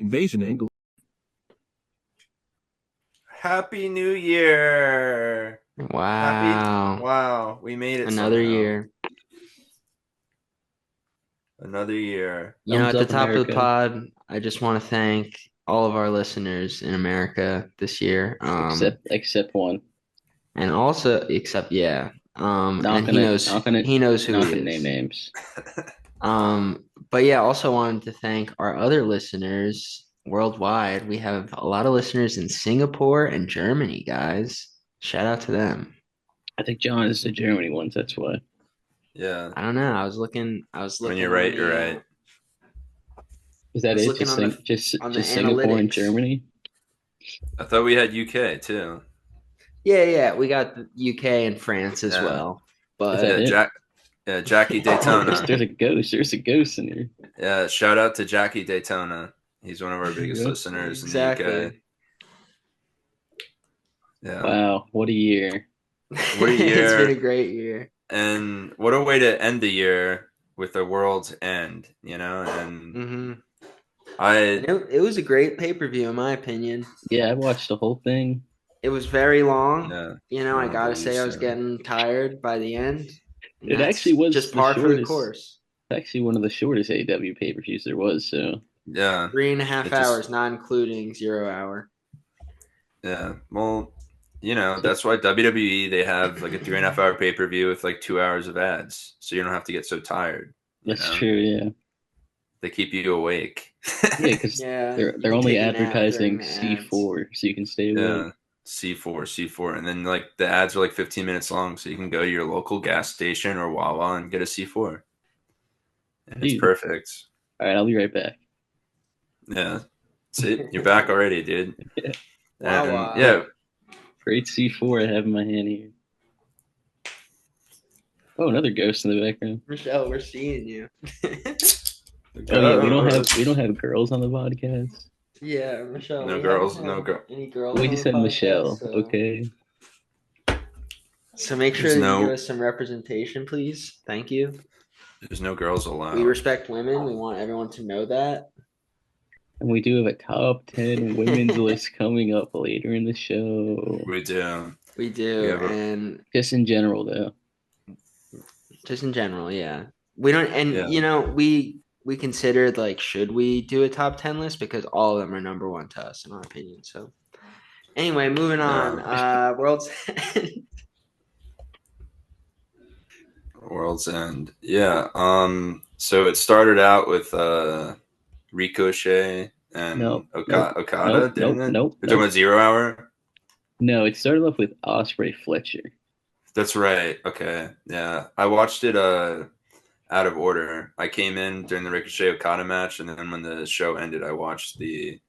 Invasion angle. Happy New Year! Wow. Wow, we made it Another somehow. year. Another year. At Thumbs the up, top of the America. pod, I just want to thank all of our listeners in America this year. Except one. And also, except yeah. Not And gonna not gonna he knows who not he gonna name is. names. But yeah, also wanted to thank our other listeners worldwide. We have a lot of listeners in Singapore and Germany, guys. Shout out to them. I think John is the Germany ones, that's why. Yeah. I don't know. I was When looking you're on right, you're the right. Is I that was it? looking Just on the sing just on the just Singapore and analytics. Germany? I thought we had UK too. Yeah. We got the UK and France as Yeah. well. Is that Yeah, But it? Jackie Oh, there's Daytona. there's a ghost. There's a ghost in here. Yeah, shout out to Jackie Daytona. He's one of our biggest Yeah. listeners in the UK. exactly. Yeah. Wow, what a year. What a It's been a year. great year. And what a way to end the year with the world's end, And hmm I And it was a great pay-per-view in my opinion. Yeah, I watched the whole thing. It was very long. yeah, I I don't gotta believe say I was so. getting tired by the end. And It actually that's was just the par for the shortest, course. actually one of the shortest AEW pay-per-views there was, so Yeah. 3.5 It just hours, not including 0 hour. Yeah. Well, so that's why WWE they have like a 3.5 hour pay-per-view with like 2 hours of ads. So you don't have to get so tired, that's true, yeah. They keep you awake. Yeah, because Yeah, you they're can only take a nap during advertising the ads. C4, so you can stay awake. Yeah. C4. And then like the ads are like 15 minutes long, so you can go to your local gas station or Wawa and get a C4. And it's Dude, perfect. all right, I'll be right back. Yeah. See, you're back already, dude. Yeah. And Wawa. yeah, Great C4 I have in my hand here. Oh, another ghost in the background. Michelle, we're seeing you. Oh yeah, we don't have girls on the podcast. Yeah, Michelle, no we haven't girls, no had girl. any girls We on just the had podcast, Michelle. so Okay. make sure There's that you give no us some representation, please. Thank you. there's no girls We allowed. respect women. We want everyone to know that. And we do have a top 10 women's list coming up later in the show. We do. We We do, have a and Just in general, though. just in general, yeah. We don't, and yeah. we considered like, should we do a top 10 list because all of them are number one to us, in our opinion. So, anyway, moving on. Yeah. World's World's End. Yeah. So it started out with Ricochet and No, nope, Okada, nope, didn't nope, it? nope, We're talking nope. about 0 hour. No, it started off with Osprey Fletcher. That's right. Okay. Yeah. I watched it out of order. I came in during the Ricochet Okada match, and then when the show ended, I watched the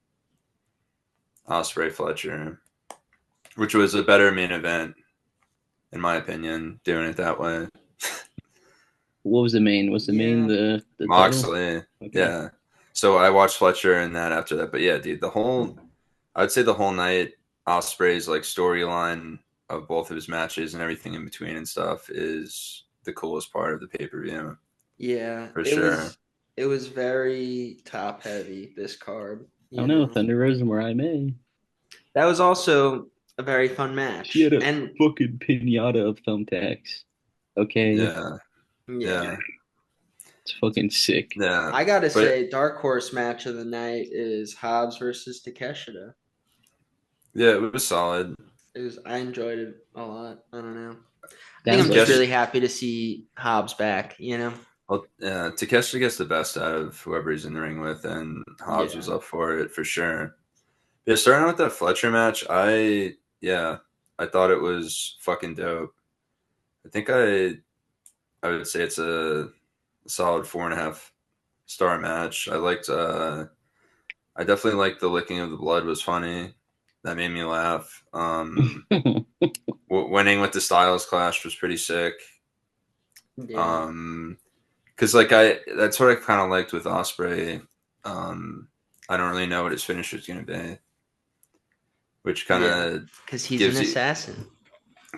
Osprey Fletcher, which was a better main event, in my opinion, doing it that way. What was the main? Was the main yeah. the title? Moxley. Okay. Yeah. So I watched Fletcher and that after that. But yeah, dude, I'd say the whole night, Osprey's like storyline of both of his matches and everything in between and stuff is the coolest part of the pay-per-view Yeah, for sure. it was very top heavy, this card. I don't know, Thunder Rosa where I may. That was also a very fun match. She had a And fucking pinata of thumbtacks. Okay. Yeah. yeah, Yeah. It's fucking sick. Yeah. I gotta But say, dark horse match of the night is Hobbs versus Takeshita. yeah, it was solid. I enjoyed it a lot. I don't know. I think Sounds I'm like just Takeshi, really happy to see Hobbs back, well, yeah, Takeshi gets the best out of whoever he's in the ring with, and Hobbs was Yeah. up for it for sure. Yeah, starting out with that Fletcher match, I thought it was fucking dope. I think I would say it's a solid 4.5 star match. I definitely liked the licking of the blood was funny. That made me laugh. Winning with the Styles Clash was pretty sick. Yeah. Because that's what I kind of liked with Osprey. I don't really know what his finish is going to be, which kind of Because he's an gives you assassin.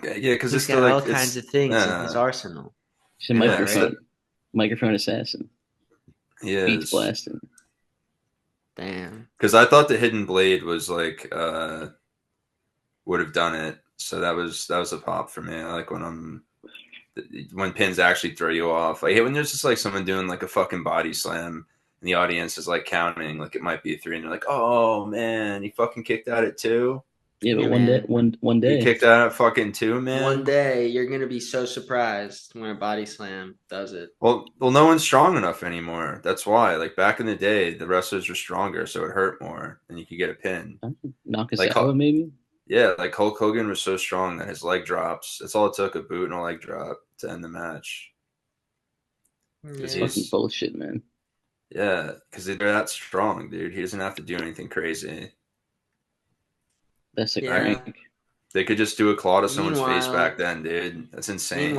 yeah. Because He's it's got still all like kinds of things in his uh, arsenal. She's a yeah, right? microphone assassin. he Beats is. blasting. Damn. Because I thought the hidden blade was like would have done it. So that was a pop for me. I like when pins actually throw you off. I hate when there's just like someone doing like a fucking body slam and the audience is like counting like it might be a 3 and you're like, oh man, he fucking kicked out at 2. Yeah, but Hey, one day, man. one He day, kicked out at fucking 2, One man. day you're gonna be so surprised when a body slam does it. Well, no one's strong enough anymore. That's why. Like back in the day, the wrestlers were stronger, so it hurt more, and you could get a pin. Like Nakazawa maybe. yeah, like Hulk Hogan was so strong that his leg drops. That's all it took, a boot and a leg drop to end the match. Because It's Yeah. fucking he's bullshit, man. yeah, because they're that strong, dude. He doesn't have to do anything crazy. That's a Yeah. crank. They could just do a claw to someone's face back Meanwhile, then, dude. That's insane.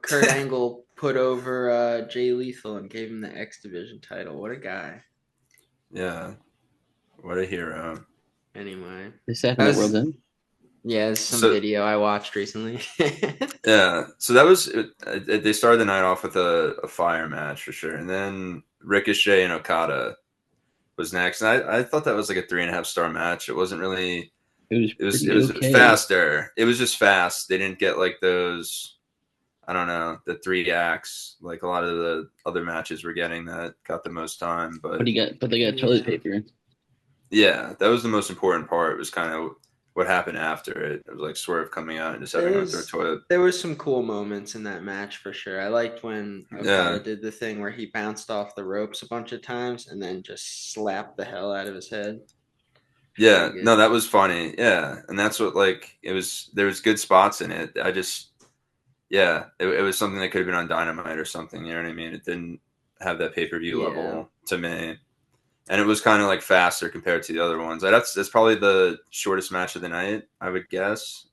Kurt Angle put over Jay Lethal and gave him the X Division title. What a guy. Yeah, what a hero. Anyway, This happened at World's End. yeah, it's some So video I watched recently. yeah, so that was they started the night off with a fire match for sure, and then Ricochet and Okada was next. And I thought that was like a 3.5 star match. It wasn't really. It was It pretty was okay. faster. It was just fast. They didn't get like those. I don't know, the 3 acts like a lot of the other matches were getting that got the most time. But But they got toilet paper. yeah, that was the most important part. It was kind of what happened after it. It was like Swerve coming out and just having to throw toilet. There was some cool moments in that match for sure. I liked when Okada did the thing where he bounced off the ropes a bunch of times and then just slapped the hell out of his head. Yeah, no, that was funny. Yeah, and that's what like it was. There was good spots in it. Yeah, it was something that could have been on Dynamite or something. You know what I mean? It didn't have that pay-per-view level to me, and it was kind of like faster compared to the other ones. That's probably the shortest match of the night, I would guess.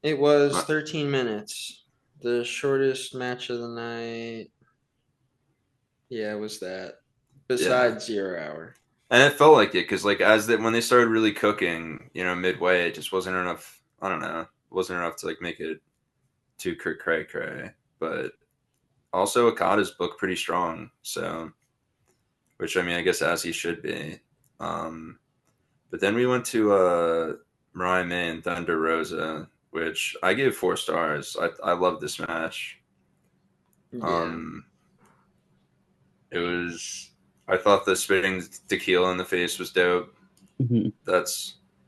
It was 13 minutes. The shortest match of the night. Yeah, it was that. Besides 0 Hour. And it felt like it because like when they started really cooking, midway, it just wasn't enough. I don't know, it wasn't enough to like make it too cray cray. But also Okada's booked pretty strong, so which I mean I guess as he should be. But then we went to Mariah May and Thunder Rosa, which I gave 4 stars. I love this match. It was. I thought the spitting tequila in the face was dope. Mm-hmm.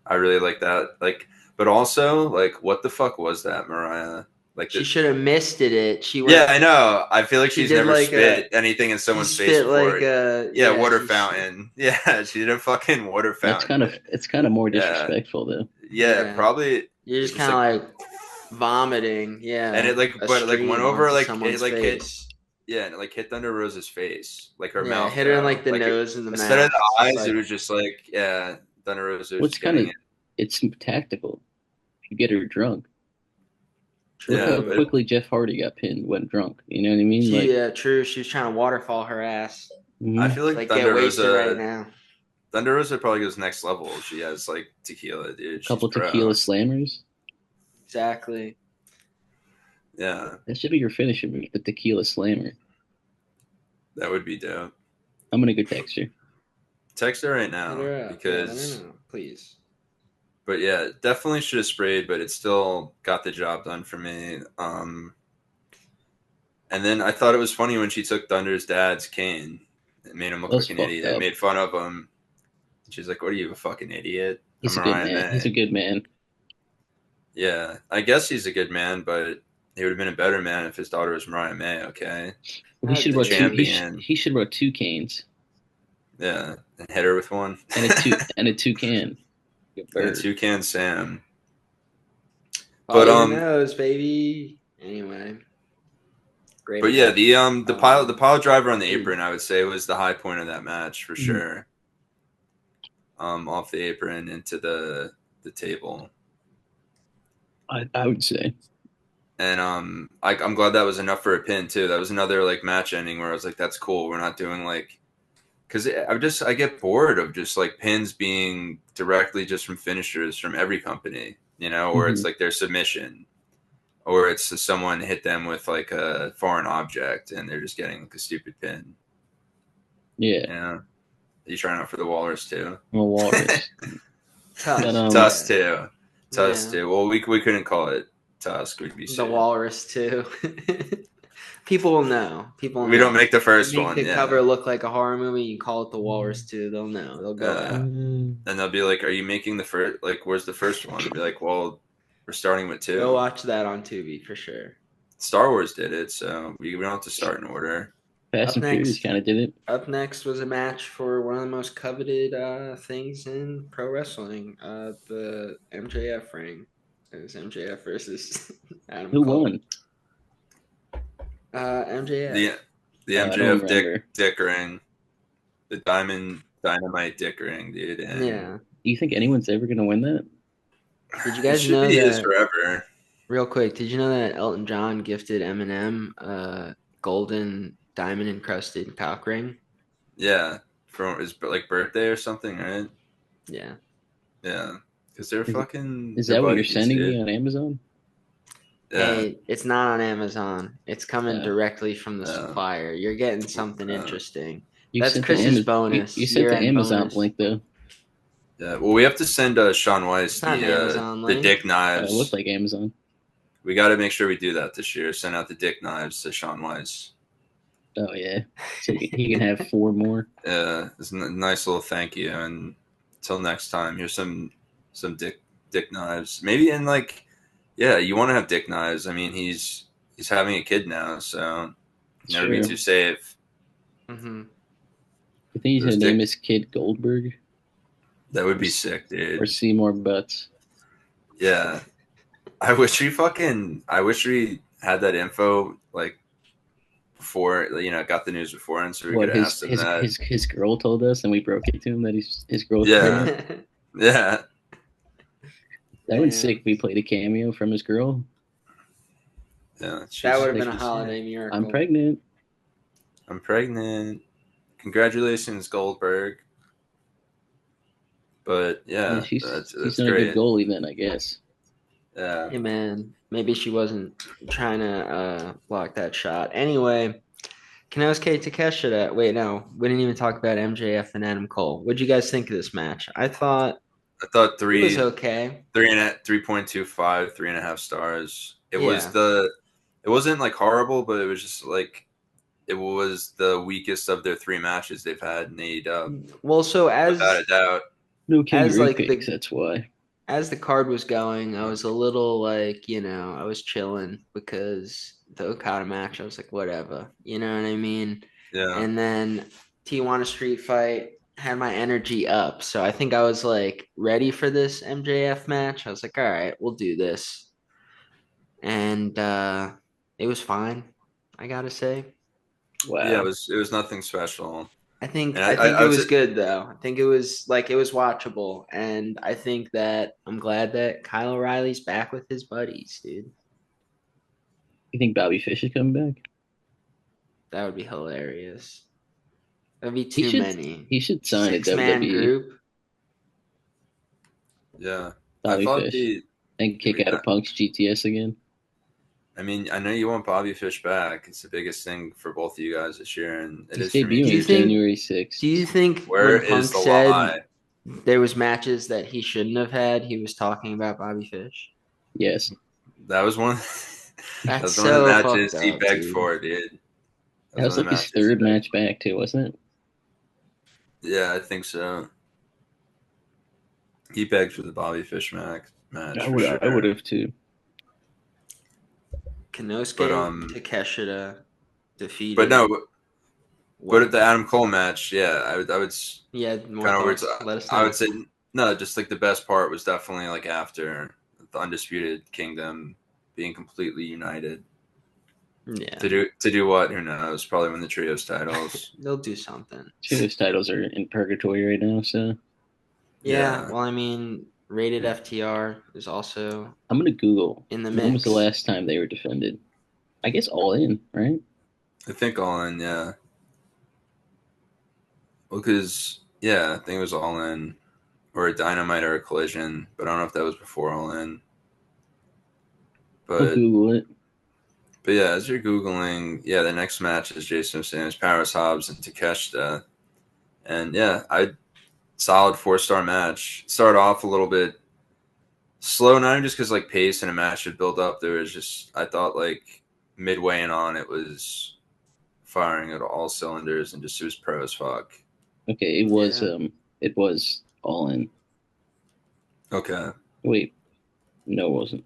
I really like that. Like, but also like, what the fuck was that, Mariah? Like, she should have missed it. Yeah, I know. I feel like she's never like spit anything in someone's face before. Like water fountain. Yeah, she did a fucking water fountain. It's kind of more disrespectful though. Yeah, probably. You're just kind of like vomiting. Yeah, and it like, but like went over like it like face. Yeah, and it like hit Thunder Rosa's face, like her mouth. Hit her in like the nose and the mouth. Instead of the eyes, it was just like, Thunder Rosa. What's it's tactical. You get her drunk. Look how quickly Jeff Hardy got pinned when drunk. You know what I mean? True. She was trying to waterfall her ass. Mm-hmm. I feel like Thunder Rosa right now. Thunder Rosa probably goes next level. She has like tequila, dude. A couple tequila slammers. Exactly. Yeah. That should be your finisher move, the tequila slammer. That would be dope. I'm gonna go text her. Text her right now because please. But yeah, definitely should have sprayed, but it still got the job done for me. And then I thought it was funny when she took Thunder's dad's cane and made him look like an idiot. I made fun of him. She's like, "What are you, a fucking idiot?" He's a good man. He's a good man. Yeah, I guess he's a good man, but he would have been a better man if his daughter was Mariah May. Okay, he should have brought 2 canes. Yeah, and hit her with one and a toucan. And a toucan Sam. But who knows, baby. Anyway. Great. But yeah, the pile driver on the apron, I would say, was the high point of that match for sure. Off the apron into the table. I would say. And I'm glad that was enough for a pin too. That was another like match ending where I was like, that's cool. We're not doing like, because I get bored of just like pins being directly just from finishers from every company, or it's like their submission, or it's someone hit them with like a foreign object and they're just getting like a stupid pin. Yeah. you trying out for the Walrus too? I'm a walrus. Tusk. Tusk Yeah. too. Tusk Yeah. too. Well, we couldn't call it Tusk. We'd be The sued. Walrus too. People will know. People will We don't know. make the first Make one. the Yeah. cover look like a horror movie. You call it the Walrus too. They'll know. They'll go out. And they'll be like, "Are you making the first? Like, where's the first one?" I'll be like, "Well, we're starting with Go 2. watch that on Tubi for sure. Star Wars did it, so we don't have to start in order." Fast and Furious kind of did it. Up next was a match for one of the most coveted things in pro wrestling, the MJF ring. It was MJF versus Adam Who Cole. won? MJF. The MJF dick ring, the dynamite dick ring, dude. And yeah. Do you think anyone's ever gonna win that? Did you guys know that? Is forever. Real quick, did you know that Elton John gifted Eminem a golden diamond encrusted cock ring? Yeah, from his birthday or something, right? Yeah. Yeah, because they're fucking. Is that what you're sending me on Amazon? Yeah. Hey, it's not on Amazon. It's coming directly from the supplier. You're getting something interesting. That's Chris's bonus. You sent the Amazon link though. Yeah, well, we have to send Sean Weiss the dick knives. It looks like Amazon. We got to make sure we do that this year. Send out the dick knives to Sean Weiss. Oh yeah, so he can have 4 more. Yeah, it's a nice little thank you. And until next time, here's some dick knives. Maybe in you want to have dick knives. I mean, he's having a kid now, so never be too safe. Mm-hmm. I think he's gonna name his kid Goldberg. That would be sick, dude. Or Seymour Butts. Yeah. I wish we had that info before, got the news before, and so we could ask him that. His girl told us, and we broke it to him that his girl. Yeah. Yeah. That would sick if we played a cameo from his girl. Yeah. That would have been a holiday miracle. I'm pregnant. Congratulations, Goldberg. But yeah, she's that's not great. A good goalie then, I guess. Yeah. Hey man, maybe she wasn't trying to block that shot. Anyway, Kenosuke Takeshita. Wait, no, we didn't even talk about MJF and Adam Cole. What'd you guys think of this match? I thought 3 it was okay. 3.25, 3.5 stars. It wasn't horrible, but it was just it was the weakest of their 3 matches they've had in AEW. Well, so without a doubt. No kangaroo picks, that's why. As the card was going, I was a little I was chilling because the Okada match, I was like, whatever. You know what I mean? Yeah. And then Tijuana Street Fight had my energy up. So I think I was ready for this MJF match. I was like, all right, we'll do this. And it was fine, I gotta say. Wow. Yeah, it was nothing special. I think it was good though. I think it was watchable, and I think that I'm glad that Kyle O'Reilly's back with his buddies, dude. You think Bobby Fish is coming back? That would be hilarious. That'd be too many. He should sign a WWE group. Yeah, Bobby Fish and kick out of Punk's GTS again. I mean, I know you want Bobby Fish back. It's the biggest thing for both of you guys this year, and it is for me. January 6th. Do you think when Punk said there was matches that he shouldn't have had, he was talking about Bobby Fish? Yes. That was one. That was one of the matches he begged for, dude. That was his 3rd match back too, wasn't it? Yeah, I think so. He begged for the Bobby Fish match. I would have too. Kenosuke Takeshita defeated. But no, but at the Adam Cole match, yeah, I would. Yeah, I would say no. Just the best part was definitely after the Undisputed Kingdom being completely united. Yeah. To do what? Who knows? Probably win the trios titles. They'll do something. Trios titles are in purgatory right now, so. Yeah. Well, I mean, Rated FTR is also. I'm gonna Google in the mix. When was the last time they were defended? I guess All In, right? I think All In, yeah. Well, because I think it was All In, or a Dynamite or a Collision, but I don't know if that was before All In. But I'll Google it. But yeah, as you're Googling, the next match is Jason Sam's Powerhouse Hobbs and Takeshita. And yeah, I solid 4-star match. Started off a little bit slow, not even just because like pace in a match should build up. There was just I thought like midway and on it was firing at all cylinders and just it was pro as fuck. Okay, it was All In. Okay. Wait, no, it wasn't.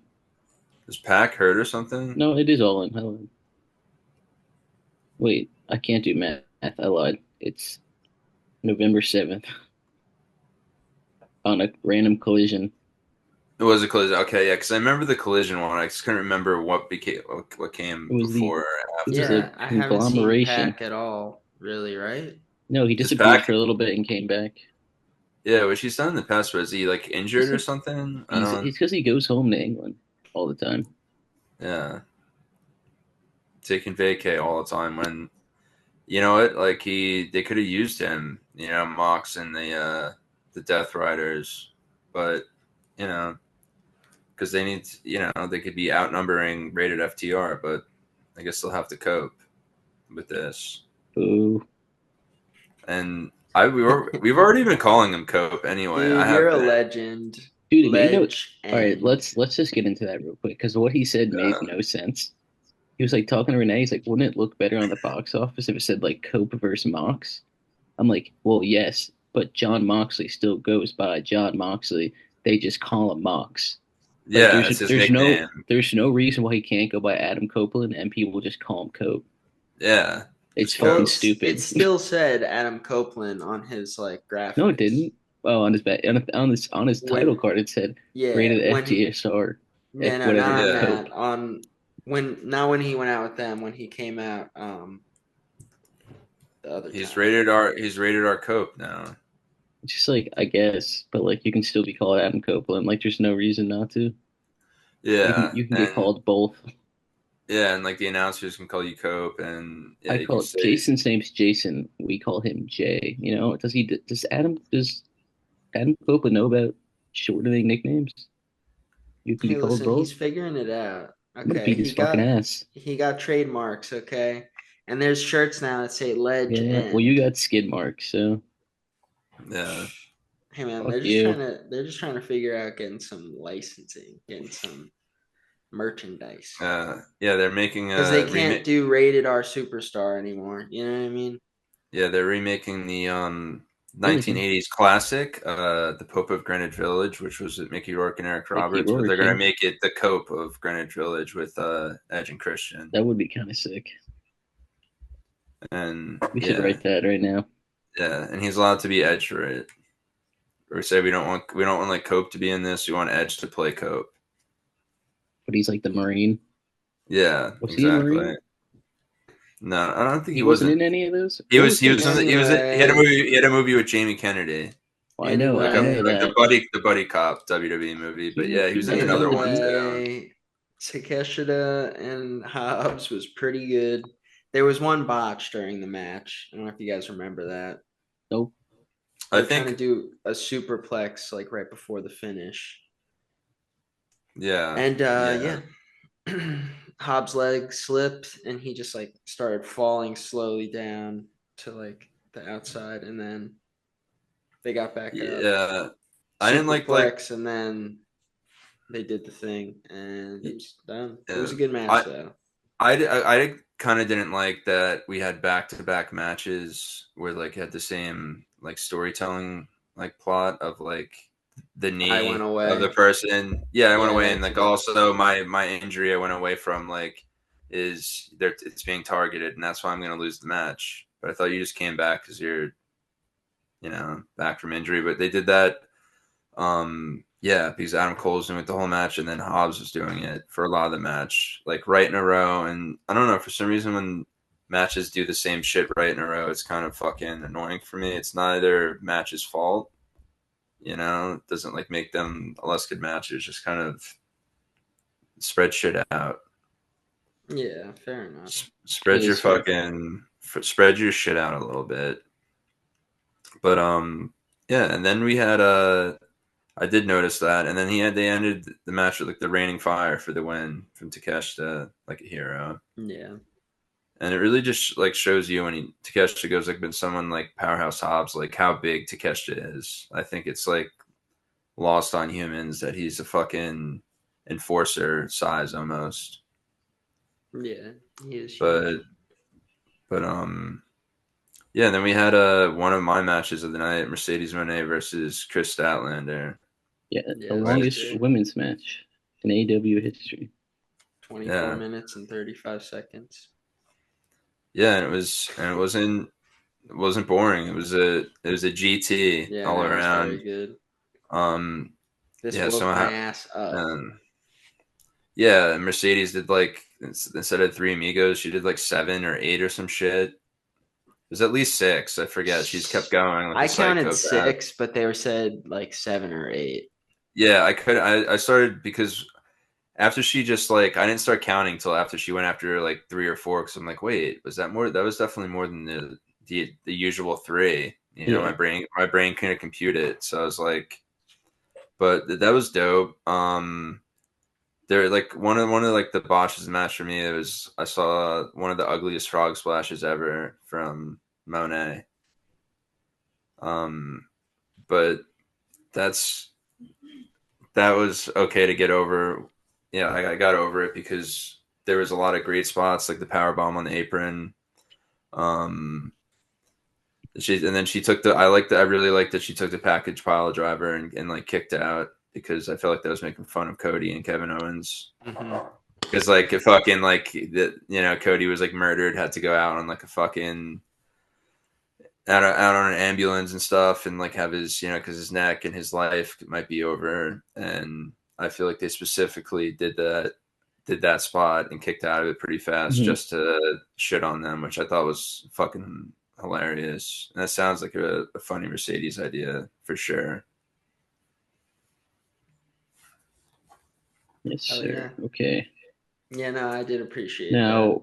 Is Pac hurt or something? No, it is All In. I lied. Wait, I can't do math. I lied. It's November 7th on a random collision. It was a collision. Okay, yeah, because I remember the collision one. I just couldn't remember what came It was before or it after. was a Yeah, I haven't seen conglomeration. Pac at all, really, right? No, he Is disappeared Pac? for a little bit and came back. Yeah, what she's done in the past was he like injured He's or like something? I he's don't. because he goes home to England all the time. Yeah, taking vacay all the time when you know it. Like they could have used him. You know, Mox and the Death Riders, but you know because they need they could be outnumbering rated FTR, but I guess they'll have to cope with this. Boo. And we've already been calling him Cope anyway. I Dude, have you're a been. legend. Dude, it made no. All right, Legend. let's just get into that real quick because what he said made no sense. He was like talking to Renee. He's like, "Wouldn't it look better on the box office if it said like Cope versus Mox?" I'm like, "Well, yes, but John Moxley still goes by John Moxley. They just call him Mox. Like, Yeah, it's his nickname. there's no reason why he can't go by Adam Copeland, and people just call him Cope. Yeah, It's just Well, fucking Cope. stupid." it still said Adam Copeland on his like No, it graphics. didn't. Oh, on his back, on his title When card, it said yeah, rated when he FTSR, no no whatever not on Yeah, Cope. that when he went out with them when he came out the other he's time. rated R. He's rated R Cope now. It's just like I guess, but like you can still be called Adam Copeland. Like there's no reason not to. Yeah, You can get and called both. yeah, and like the announcers can call you Cope, and yeah, I you can call it say Jason's name's Jason. We call him Jay. You know, does Adam Copeland know about shortening nicknames? You can be Hey, called listen, both. he's figuring it out. I'm gonna Okay, beat his fucking ass. he got trademarks. Okay, and there's shirts now that say "Ledge Yeah. Well, you End." got skid marks, so yeah, Hey man, fuck you. they're just trying to figure out getting some licensing, getting some merchandise. yeah. They're making Because they a can't remake. do rated R superstar anymore. You know what I mean? Yeah, they're remaking the Yeah, they can. 1980s classic, The Pope of Greenwich Village, which was with Mickey Rourke and Eric Mickey Roberts, but they're Rourke, gonna yeah. make it the Cope of Greenwich Village with Edge and Christian. That would be kind of sick. And We should write that right now. yeah, and he's allowed to be Edge for it. Or say we don't want like Cope to be in this. We want Edge to play Cope. But he's like the Marine. Yeah, Was he a exactly. Marine? No, I don't think He he wasn't wasn't. in any of those. He What was was the? he had a Anyway, movie. He had a movie with Jamie Kennedy, Well, like I know like that. the buddy cop WWE movie. But yeah, he He was in might have another been. one too. anyway, Takeshita and Hobbs was pretty good. There was one botch during the match. I don't know if you guys remember that. Nope. They I were trying to think do a superplex like right before the finish. yeah, And yeah, yeah. Hobbs' leg slipped and he just like started falling slowly down to like the outside and then they got back up. yeah. I didn't like Superplex and then they did the thing and it was done. It yeah. was a good match I though. I kind of didn't like that we had back to back matches where like had the same like storytelling like plot of like the I went knee of the away. person. Yeah, I went Yeah, away and like that's also my injury I went away from like is there it's being targeted and that's why I'm gonna lose the match. But I thought you just came back because you're back from injury. But they did that yeah, because Adam Cole's doing it the whole match, and then Hobbs was doing it for a lot of the match, like right in a row. And I don't know, for some reason, when matches do the same shit right in a row, it's kind of fucking annoying for me. It's neither match's fault, it doesn't like make them a less good match. It's just kind of spread shit out. yeah, fair enough. Spread Okay, your so spread your shit out a little bit. But yeah, and then we had I did notice that, and then they ended the match with like the raining fire for the win from Takeshita, like a hero. Yeah. And it really just like shows you when Takeshita goes like, been someone like Powerhouse Hobbs, like how big Takeshita is. I think it's like lost on humans that he's a fucking enforcer size almost. Yeah, he is But huge. yeah. And then we had one of my matches of the night, Mercedes Moné versus Chris Statlander. Yeah, Yeah, the that was longest good. women's match in AEW history. 24 minutes and 35 seconds. Yeah, and it wasn't boring. It was a GT Yeah, all no, it was very around. good. Um, This yeah, woke my somehow, ass up. yeah, Mercedes did like instead of 3 amigos, she did like 7 or 8 or some shit. It was at least 6. I forget. She's kept going like I a counted psychopath. 6, but they were said like 7 or 8. Yeah, I started because after she just like I didn't start counting till after she went after like 3 or 4 because I'm like, wait, was that more? That was definitely more than the usual 3. You know, Yeah. my brain couldn't compute it, so I was like, but that was dope. There like one of like the botches of the match for me. It was I saw one of the ugliest frog splashes ever from Monet. But that's that was okay to get over. Yeah, I got over it because there was a lot of great spots like the power bomb on the apron. Um, and then she took I really liked that she took the package pile driver and like kicked out because I felt like that was making fun of Cody and Kevin Owens. Mm-hmm. Because like if fucking like that, Cody was like murdered, had to go out on like a fucking out on an ambulance and stuff, and like have his because his neck and his life might be over. And I feel like they specifically did that spot and kicked out of it pretty fast Mhm. just to shit on them, which I thought was fucking hilarious. And that sounds like a funny Mercedes idea for sure. Yes, Oh, sir. yeah. Okay. Yeah, no, I did appreciate that. Now,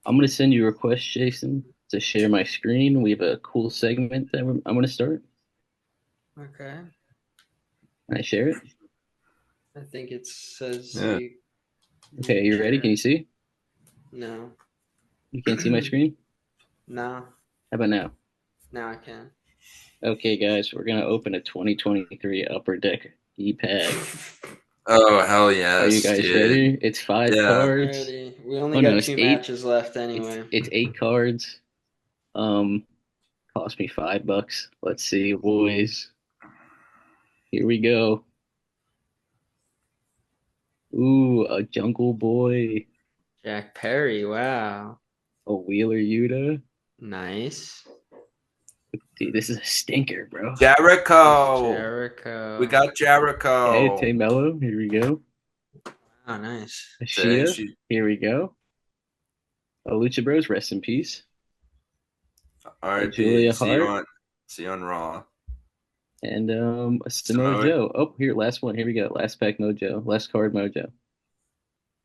I'm going to send you a request, Jason, to share my screen. We have a cool segment that I'm going to start. Okay. Can I share it? I think it says Yeah. you Okay, can you ready? share. Can you see? No. You can't see my screen? No. How about now? Now I can. Okay, guys, we're going to open a 2023 Upper Deck E-Pad. Oh hell yes, Are you guys dude. ready? It's 5 Yeah. cards. Ready. We only Oh no, got it's 2 8. matches left anyway. It's 8 cards. Cost me $5. Let's see, boys. Here we go. Ooh, a Jungle Boy, Jack Perry. Wow. a Wheeler Yuta. Nice. Dude, this is a stinker, bro. Jericho. Jericho. We got Jericho. Okay, Tay Mello. Here we go. Oh, nice. Ashita. Here we go. A Lucha Bros. Rest in peace. A R.I.P. Julia Hart. See you on Raw. And a Samoa Joe. Oh, here, last one. Here we go. Last pack Mojo. Last card Mojo.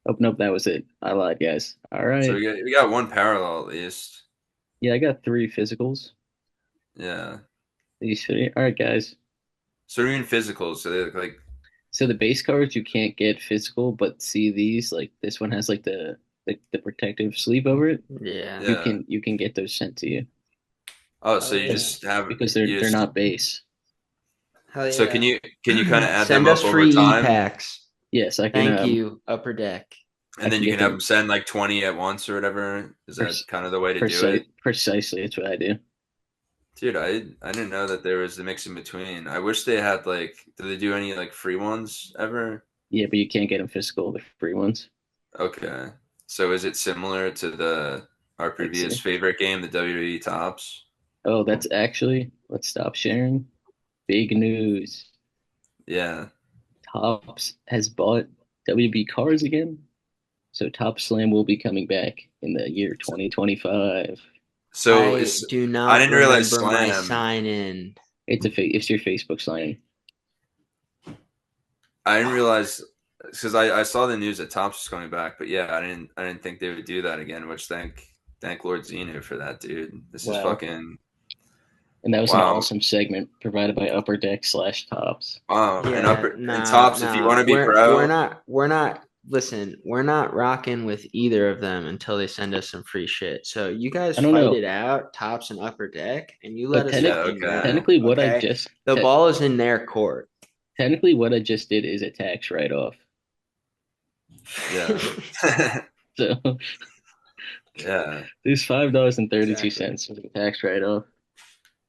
Oh, nope, that was it. I lied, guys. All right. So we got one parallel at least. Yeah, I got 3 physicals. Yeah. These 3. All right, guys. So what do you mean physicals? So they look like So the base cards you can't get physical, but see these, like this one has like the protective sleeve over it. Yeah. You can get those sent to you. oh, so you yeah. just have Because you they're just not base. Hell yeah. so can you kind of add Send them us up free over time? e-packs. Yes, I can. Thank you, Upper Deck. And then you get can have them send like 20 at once or whatever. Is that kind of the way to do it? Precisely, that's what I do. Dude, I didn't know that there was a mix in between. I wish they had like, do they do any like free ones ever? Yeah, but you can't get them physical, the free ones. Okay. So is it similar to our previous favorite game, the WWE Tops? Oh, that's actually, let's stop sharing. Big news. Yeah. Tops has bought WB Cars again. So Top Slam will be coming back in the year 2025. So I do not I didn't realize remember my Slam. sign in. It's your Facebook sign. I didn't realize because I saw the news that Tops was coming back, but yeah, I didn't think they would do that again. Which thank Lord Xenu for that, dude. This is fucking. And that was an awesome segment provided by Upper Deck /Tops. Wow. Yeah, and Tops, if you want to be pro, we're not listen, we're not rocking with either of them until they send us some free shit. So you guys I don't fight know, it out, tops and upper deck, and you let but us Yeah, fucking okay. know. technically, Okay. The ball is in their court. technically what I just did is a tax write off. Yeah. So Yeah. this $5.32 Exactly. was a tax write off.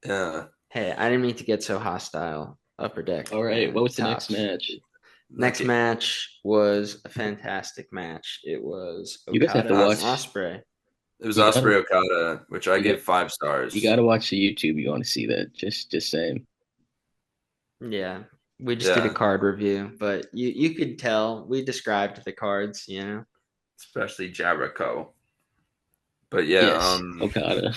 Yeah. Hey, I didn't mean to get so hostile. Upper deck All right, what and was the next tops. match? Next Okay. match was a fantastic match. It was You guys have to Okada and Os- watch. Osprey. It was You gotta Osprey Okada, which I you got gave 5 you stars. gotta watch the YouTube. You want to see that? Just saying. Yeah, we just did a Yeah. card review, but you could tell we described the cards, Especially Jericho. But yeah, Yes, Okada.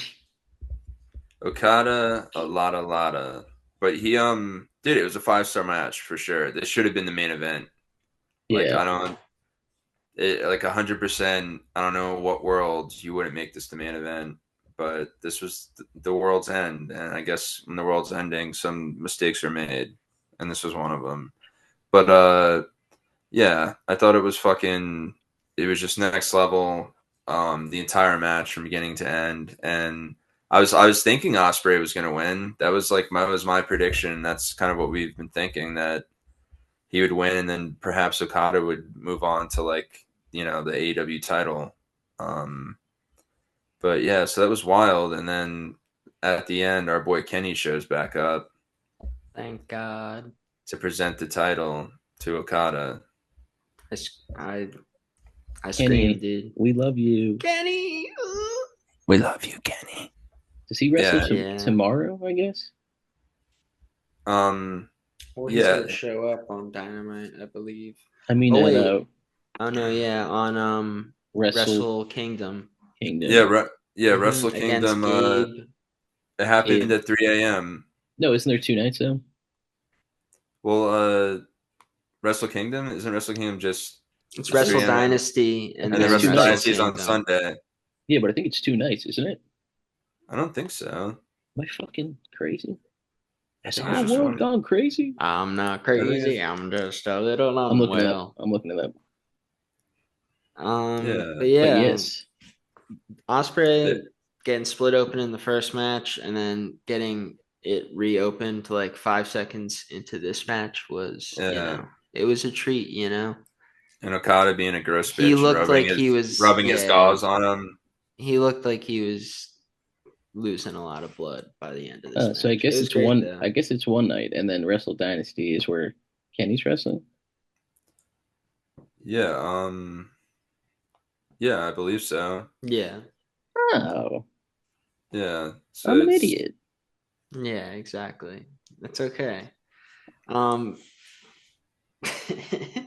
Okada, a lot of. But he dude, it was a 5-star match for sure. This should have been the main event. Like Yeah. I don't like 100%. I don't know what world you wouldn't make this the main event, but this was the world's end, and I guess when the world's ending, some mistakes are made, and this was one of them. But yeah, I thought it was fucking. It was just next level. The entire match from beginning to end, and I was thinking Osprey was gonna win. That was like my prediction. That's kind of what we've been thinking, that he would win, and then perhaps Okada would move on to like the AEW title. Um, but yeah, so that was wild. And then at the end, our boy Kenny shows back up Thank God. to present the title to Okada. I I screamed, Kenny, dude. we love you. Kenny. We love you, Kenny. Does he wrestle Yeah. Yeah. tomorrow? I guess. Um. Well, he's Yeah. gonna show up on Dynamite, I believe. I mean, Oh at wait. Oh no, yeah, on Wrestle Wrestle Kingdom. Yeah. Kingdom. Yeah. Wrestle Against Kingdom. Gabe. It happened Gabe. at 3 a.m. No, isn't there 2 nights though? Well, Wrestle Kingdom, isn't Wrestle Kingdom just It's I think 3 Wrestle a.m. Dynasty I and and think then it's then two Wrestle Wrestle Dynasty nights. is on Kingdom. Sunday? Yeah, but I think it's 2 nights, isn't it? I don't think so. Am I fucking crazy? I Has the think it's whole just world one. gone crazy? I'm not I think crazy. it's I'm just a little I'm looking it up. unwell. I'm looking it up. But yeah. But yeah, yes, It, Osprey getting split open in the first match and then getting it reopened to like 5 seconds into this match was, yeah. it was a treat. And Okada being a gross He bitch and looked like he was, rubbing his yeah, gauze on him. he looked like he was losing a lot of blood by the end of this so I match. It guess was it's great one. though. I guess it's one night, and then Wrestle Dynasty is where Kenny's wrestling. Yeah. Yeah, I believe so. Yeah. Oh, Yeah. So I'm an it's idiot. Yeah, exactly. That's okay. Um, it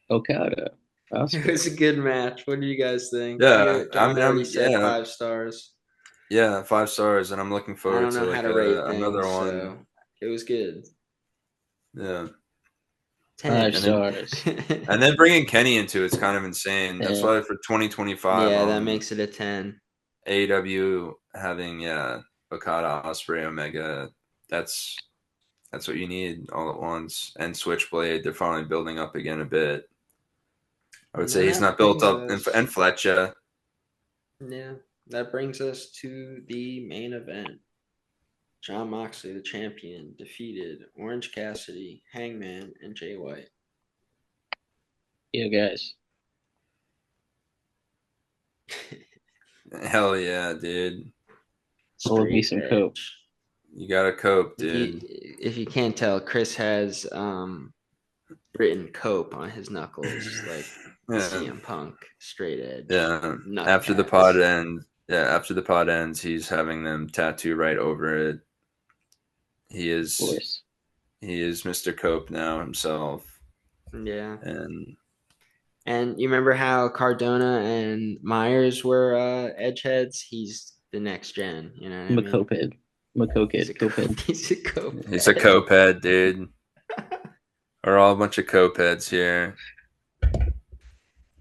Okada, Osprey. was a good match. What do you guys think? yeah. I John mean, already I'm said yeah 5 stars. yeah 5 stars, and I'm looking I forward don't to know how like to rate another things, one. so it was good. Yeah. 5 10. And then stars. bringing Kenny into it's kind of insane. That's 10. why for 2025, Yeah, that makes it a 10. AEW having Okada, Osprey, Omega. That's what you need all at once. And Switchblade, they're finally building up again a bit. I would And then say he's that not built brings up, us, and Fletcher. yeah, that brings us to the main event. John Moxley, the champion, defeated Orange Cassidy, Hangman, and Jay White. Yeah, guys. Hell yeah, dude. Love me Straight some coke. edge. You gotta cope, If you dude. if you can't tell, Chris has written cope on his knuckles like Yeah, CM Punk, straight edge, yeah. nut After the pod cats. ends, after the pod ends, he's having them tattoo right over it. He Of is course. he is Mr. Cope now himself, Yeah. and And you remember how Cardona and Myers were edge heads? He's the next gen, you know what I I'm a mean? cokehead. I'm a He's a cokehead. cope. Cokehead. He's a cope he's a head. Cope head, dude. We're all a bunch of Cope heads here.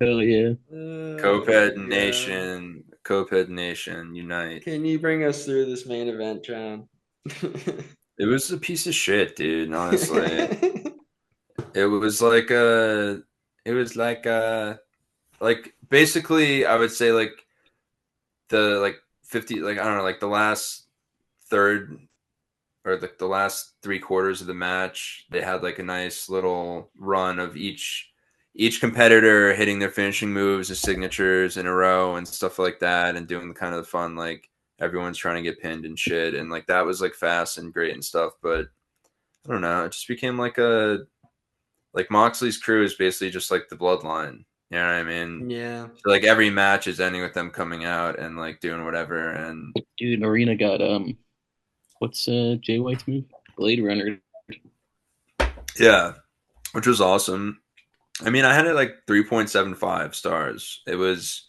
Hell yeah. Copehead Oh my god. Nation, Copehead Nation, unite. Can you bring us through this main event, John? It was a piece of shit, dude. Honestly, it was like it was like basically I would say like the like 50 like I don't know like the last third or the last three quarters of the match, they had like a nice little run of each competitor hitting their finishing moves and signatures in a row and stuff like that, and doing the kind of the fun like everyone's trying to get pinned and shit, and like that was like fast and great and stuff. But I don't know, it just became like Moxley's crew is basically just like the bloodline. You know what I mean? Yeah. So like every match is ending with them coming out and like doing whatever. And Dude, Arena got what's Jay White's move? Blade Runner. yeah, which was awesome. I mean, I had it like 3.75 stars. It was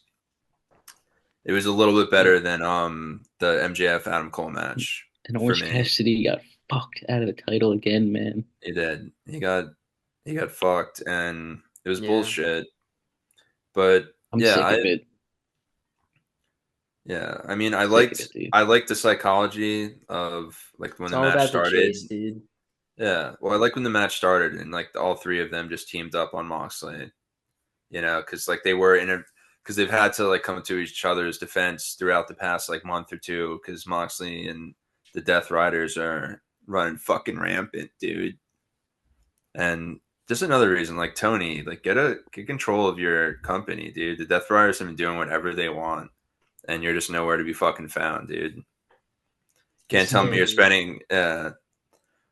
a little bit better than the MJF Adam Cole match And for Orange me. Cassidy got fucked out of the title again, man. He did. He got fucked, and it was Yeah. bullshit. But I'm yeah, sick of it. yeah. I mean, I Sick of liked it, dude. I liked the psychology of like when It's the all match about the started. chase, dude. Yeah, well, I like when the match started and like all three of them just teamed up on Moxley. You know, because like they were in a because they've had to like come to each other's defense throughout the past like month or two because Moxley and the Death Riders are running fucking rampant, dude. And just another reason, like Tony, like get control of your company, dude. The Death Riders have been doing whatever they want, and you're just nowhere to be fucking found, dude. Can't tell me you're Exactly. spending.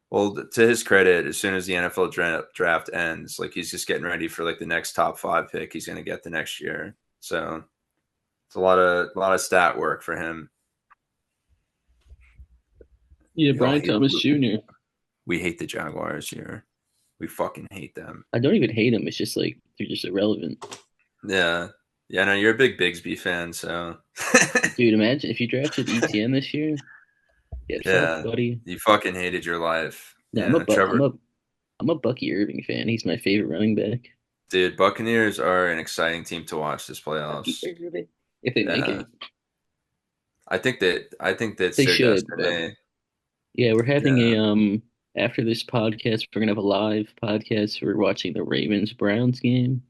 Well, to his credit, as soon as the NFL draft ends, like he's just getting ready for like the next top 5 pick he's going to get the next year. So it's a lot of stat work for him. Yeah, We all Brian hate Thomas Jr. we hate the Jaguars here. We fucking hate them. I don't even hate him. It's just like they're just irrelevant. Yeah, yeah. No, you're a big Bigsby fan, so Dude, imagine if you drafted ETN this year. Get fucked, yeah, buddy. you fucking hated your life. No, I'm a Yeah, Bu- Trevor, I'm a Bucky Irving fan. He's my favorite running back. dude. Buccaneers are an exciting team to watch this Bucky playoffs. Irving. If they make Yeah, it, I think that's they their should. But destiny. yeah, we're having Yeah. a after this podcast, we're gonna have a live podcast. We're watching the Ravens Browns game.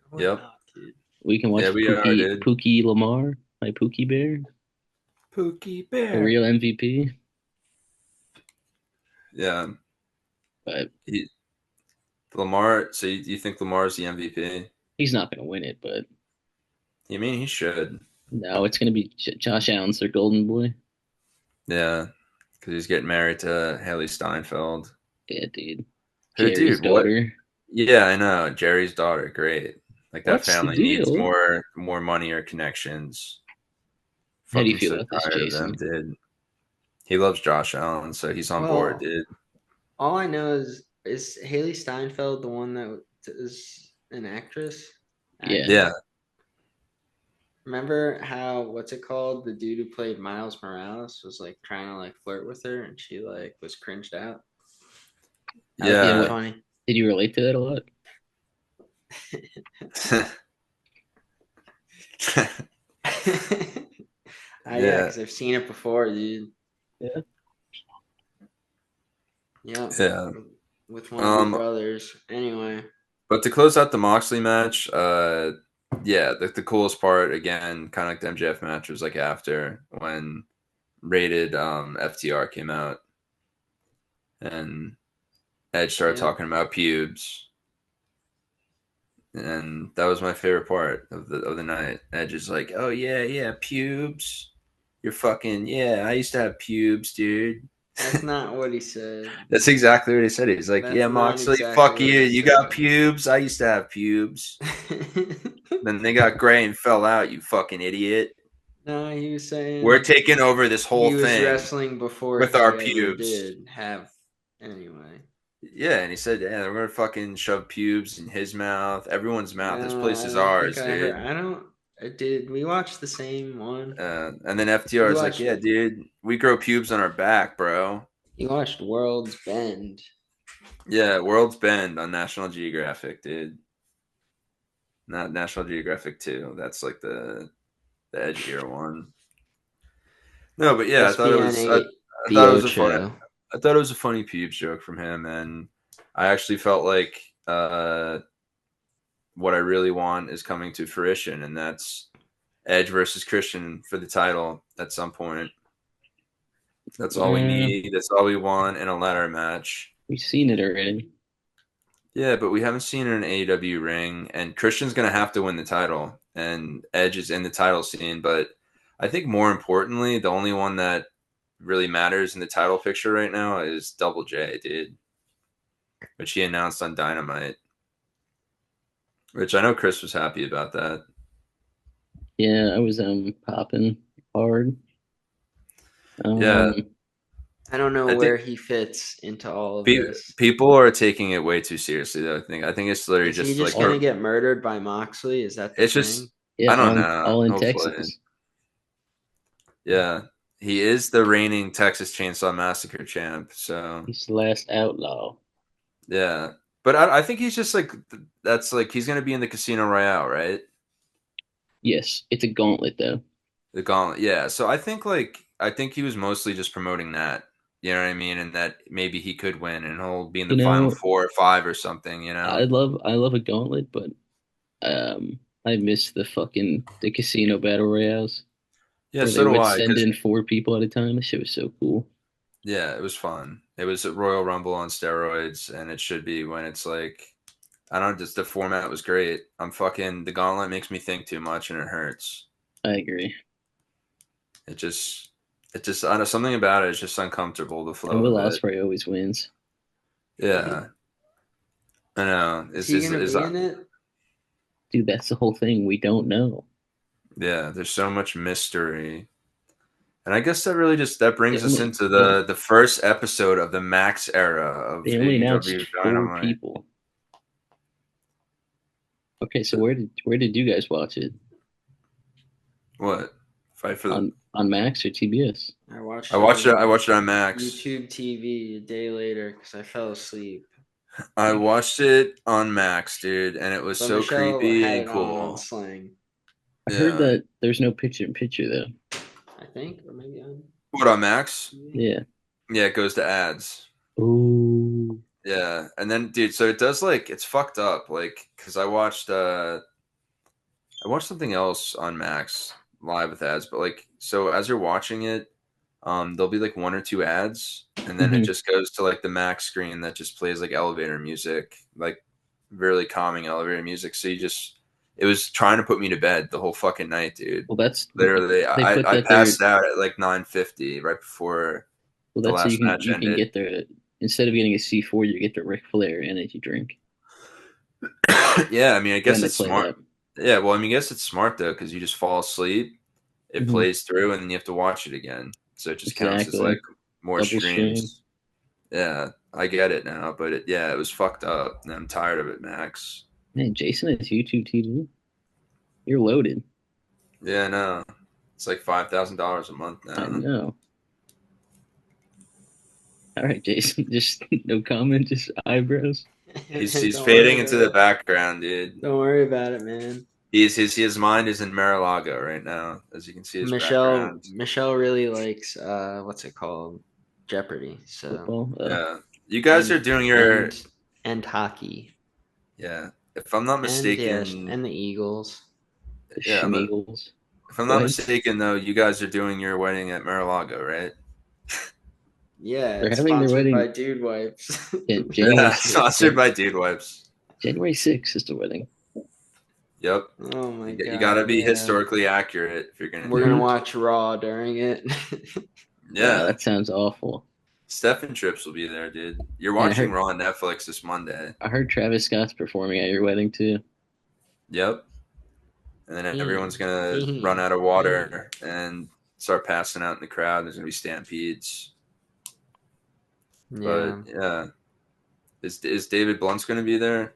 Why Yep. not, dude? We can Yeah, watch we are, dude. Pookie Lamar, my Pookie Bear, Pookie the Bear. real MVP. Yeah. But He, Lamar. So you think Lamar's the MVP? he's not gonna win it. But You mean he should? no, it's gonna be Josh Allen's their golden boy. Yeah, because he's getting married to Haley Steinfeld. Yeah, dude. Who, Jerry's dude? What? daughter. Yeah, I know. Jerry's daughter. Great. Like that What's the family needs deal? more money or connections. How do you Fucking feel so about this, tired of Jason? them, dude. He loves Josh Allen, so he's on board, Well, dude. all I know is Haley Steinfeld the one that is an actress? Yeah. Yeah. Remember how what's it called? The dude who played Miles Morales was like trying to like flirt with her, and she like was cringed out. That was Yeah, kind of what? Yeah. funny. Did you relate to that a lot? Yeah, Yeah. because I've seen it before, dude. Yeah. Yeah, Yeah. with one of your Um, brothers. Anyway, but to close out the Moxley match, yeah, the coolest part again, kind of like the MJF match, was like after when rated FTR came out and Edge started yeah, talking about pubes, and that was my favorite part of the night. Edge is like, "Oh yeah, pubes. You're fucking yeah. I used to have pubes, dude." that's not what he said. That's exactly what he said. He's like, That's "Yeah, not Moxley, exactly fuck what you. he You got said. pubes. I used to have pubes. Then they got gray and fell out. You fucking idiot. No, he was saying We're taking over this whole he was thing wrestling before with he our ever pubes." did have. Anyway, Yeah, and he said, "Yeah, we're gonna fucking shove pubes in his mouth, everyone's mouth. This no, place I is don't think ours, I heard. dude." I don't. I did. We watched the same one. And then FTR You is like, watched. "Yeah, dude, we grow pubes on our back, bro." You watched World's Bend. Yeah, World's Bend on National Geographic, dude. Not National Geographic 2. That's like the edgier one. No, but yeah, SBN I thought it was a funny Ocho. I thought it was a funny pubes joke from him, and I actually felt like what I really want is coming to fruition, and that's Edge versus Christian for the title at some point. That's all we Uh, need. That's all we want in a ladder match. we've seen it already. Yeah, but we haven't seen it in an AEW ring, and Christian's going to have to win the title, and Edge is in the title scene. But I think more importantly, the only one that really matters in the title picture right now is Double J, dude, which he announced on Dynamite, which I know Chris was happy about that. Yeah, I was popping hard. Yeah, I don't know I think where he fits into all of this. people are taking it way too seriously, though. I think it's literally Is he just just like gonna get murdered by Moxley? Is that the it's thing? just Yeah, I don't know. all in Hopefully, Texas. yeah, he is the reigning Texas Chainsaw Massacre champ. So He's the last outlaw. yeah, but I think he's just like that's like he's gonna be in the Casino Royale, right? Yes, it's a gauntlet though. The Gauntlet, yeah. So I think he was mostly just promoting that. You know what I mean? And that maybe he could win and he'll be in the You final know, 4 or 5 or something. You know? I love a gauntlet, but I miss the casino battle royales Yeah, where so they do would I. send Because in 4 people at a time. That shit was so cool. yeah, it was fun. It was a Royal Rumble on steroids, and it should be when it's like I don't know, just the format was great. The Gauntlet makes me think too much and it hurts. I agree. It just I don't know something about it is just uncomfortable the And flow Will of it. Ospreay always wins. Yeah, I know. Is he gonna be in it? Dude, that's the whole thing. We don't know. yeah. There's so much mystery. And I guess that They brings us only into yeah, the first episode of the Max era of they only announced AEW 4 Dynamite. people. Okay, so where did you guys watch it? What? Fight for the On Max or TBS? I watched it I on watched it on Max. YouTube TV a day later because I fell asleep. I watched it on Max, dude, and it was But so Michelle creepy had and it on cool. Sling, I heard Yeah. that there's no picture in picture though. I think, or maybe on What on Max? TV. Yeah. Yeah, it goes to ads. Ooh. Yeah. And then dude, so it does it's fucked up, like, because I watched something else on Max live with ads, but like so as you're watching it, there'll be like 1 or 2 ads, and then it Mhm. just goes to like the Max screen that just plays like elevator music, like really calming elevator music. So it was trying to put me to bed the whole fucking night, dude. Well, that's Literally, they put I that there. passed out at like 9:50 right before Well, the that's so last match you can ended. get the instead of getting a C4, you get the Ric Flair energy drink. Yeah, I mean, I When guess they it's play smart. that. Yeah, well, I mean, I guess it's smart though because you just fall asleep, it Mhm. plays through, and then you have to watch it again. So it just counts as like Exactly. more Double stream. streams. Yeah, I get it now, but it was fucked up, and I'm tired of it, Max. Man, Jason has YouTube TV. You're loaded. Yeah, no, it's like $5,000 a month I now. know. All right, Jason. Just no comment, just eyebrows. He's Don't worry fading into about the it. background, dude. Don't worry about it, man. His mind is in Mar-a-Lago right now, as you can see his background. Michelle really likes what's it called? Jeopardy. So Football. Yeah, you guys are and doing your and and hockey. yeah. If I'm not And yes, mistaken, and the Eagles. The yeah, Schmeagles. if I'm Go not ahead. mistaken though, you guys are doing your wedding at Mar-a-Lago, right? Yeah, They're it's having their sponsored by wedding Dude Wipes. in January Yeah, 6th. sponsored by Dude Wipes. January 6th is the wedding. Yep. Oh my You got to god, be yeah. historically accurate if you're gonna We're do gonna Mhm. it. watch Raw during it. Wow, Yeah, that sounds awful. Stephen Trips will be there, dude. You're And watching Raw on Netflix this Monday. I heard Travis Scott's performing at your wedding too. Yep. And then everyone's Damn, gonna run damn, out of damn. water and start passing out in the crowd. There's gonna be stampedes. But Yeah. yeah, is David Blunt's gonna be there?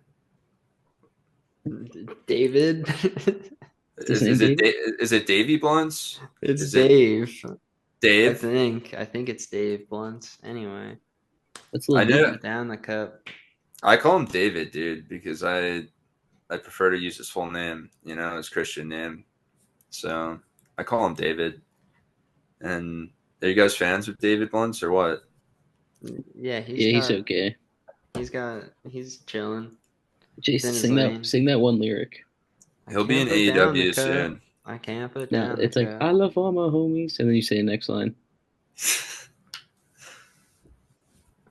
David? Is his name David? Is it Davy Blunt's? It's Is it Dave. I Dave? think. I think it's Dave Blunt. Anyway, That's Lil I know. Dicky. down the cup. I call him David, dude, because I prefer to use his full name, his Christian name. So I call him David. And are you guys fans of David Blunt's or what? Yeah, Yeah, he's okay. he's chilling. He's Jason, in his lane. sing that one lyric. He'll be in Can't put down the AEW cup. soon. I can't put No, down the it's like cup. I love all my homies, and then you say the next line.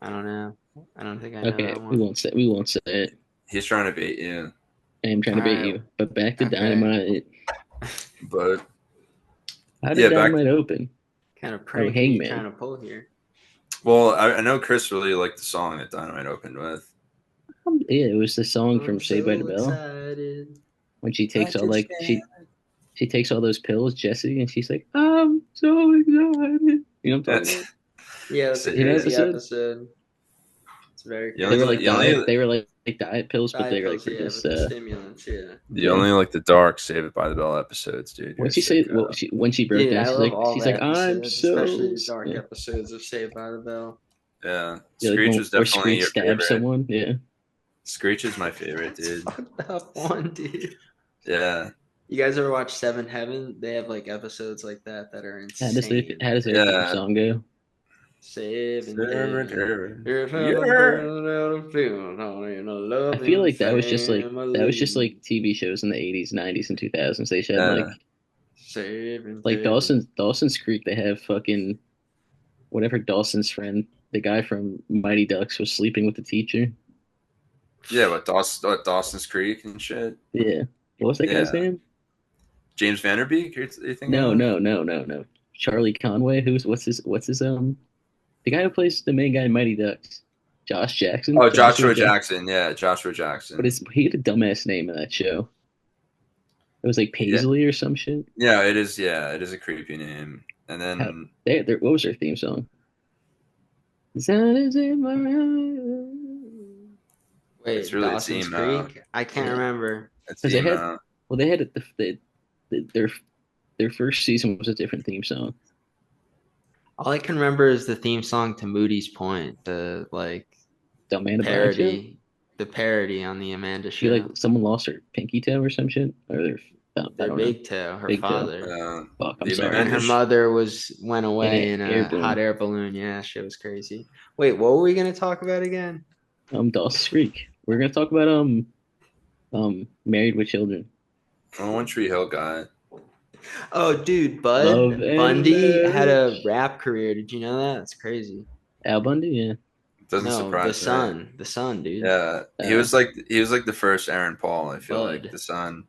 I don't know. I don't think I know Okay, that we one. won't say it. He's trying to bait you, I am trying to bait Alright. you. But back to Okay. Dynamite. but How did yeah, back. Dynamite open? Kind of prank are you Hangman. trying to pull here? Well, I know Chris really liked the song that Dynamite opened with. Yeah, it was the song from I'm Saved by the so Bell excited. when she takes I all just like can't. she takes all those pills, Jesse, and she's like, "I'm so excited." You know what I'm talking about? Yeah, it's a You know crazy episode? episode. It's very You They crazy. were only, like you only, diet pills, but Diet they were like pills, for yeah, this. with the stimulants, yeah. you only like the dark Save It by the Bell episodes, dude. You're When a she said sicko. when she broke Dude, down, I love all she's the like, "I'm episodes, especially so the dark yeah." episodes of Saved by the Bell. Yeah, Yeah, like Screech was where definitely Screech your stabs favorite. someone. Yeah, Screech is my favorite, That's dude. fucked up one, dude. Yeah, You guys ever watch Seven Heaven? They have like episodes like that are insane. how does their theme yeah. song go? Seven Favorite, Heaven. favorite. Here's how the Yeah. girl feeling in a I feel loving like that was just family. TV shows in the 80s, 90s, and 2000s. They had Yeah. Seven like Heaven. Dawson's Creek. They have fucking whatever Dawson's friend, the guy from Mighty Ducks, was sleeping with the teacher. Yeah, what Dawson's Creek and shit. Yeah, what was that guy's Yeah. name? James Vanderbeek, you thinking No, of? no, no, no, no. Charlie Conway. What's his the guy who plays the main guy in Mighty Ducks? Josh Jackson. Oh, Joshua Jackson. Yeah, Joshua But Jackson. he had a dumbass name in that show. It was like Yeah. Paisley or some shit. Yeah, it is. Yeah, it is a creepy name. And How, then what was their theme song? The sun is in my eyes. Wait, it's Dawson's emo. Creek? I can't Yeah, remember. It's because emo. they had their first season was a different theme song. All I can remember is the theme song to Moody's Point, the like The Amanda Bynes show. parody, the parody on the Amanda She show. like someone lost her pinky toe or some shit, or I Their don't know. big toe, her Big toe. father. Fuck, I'm The sorry. And her mother went away in Air a hot balloon. air balloon. Yeah, shit was crazy. Wait, what were we gonna talk about again? Dawson's Creek. We're gonna talk about Married with Children. One Tree Hill guy. Oh, dude, Love Bud and Bundy had a marriage. rap career. Did you know that? That's crazy. Al Bundy, yeah. Doesn't No, surprise me. the son, dude. Yeah, he was like the first Aaron Paul. I feel like Bud. the son.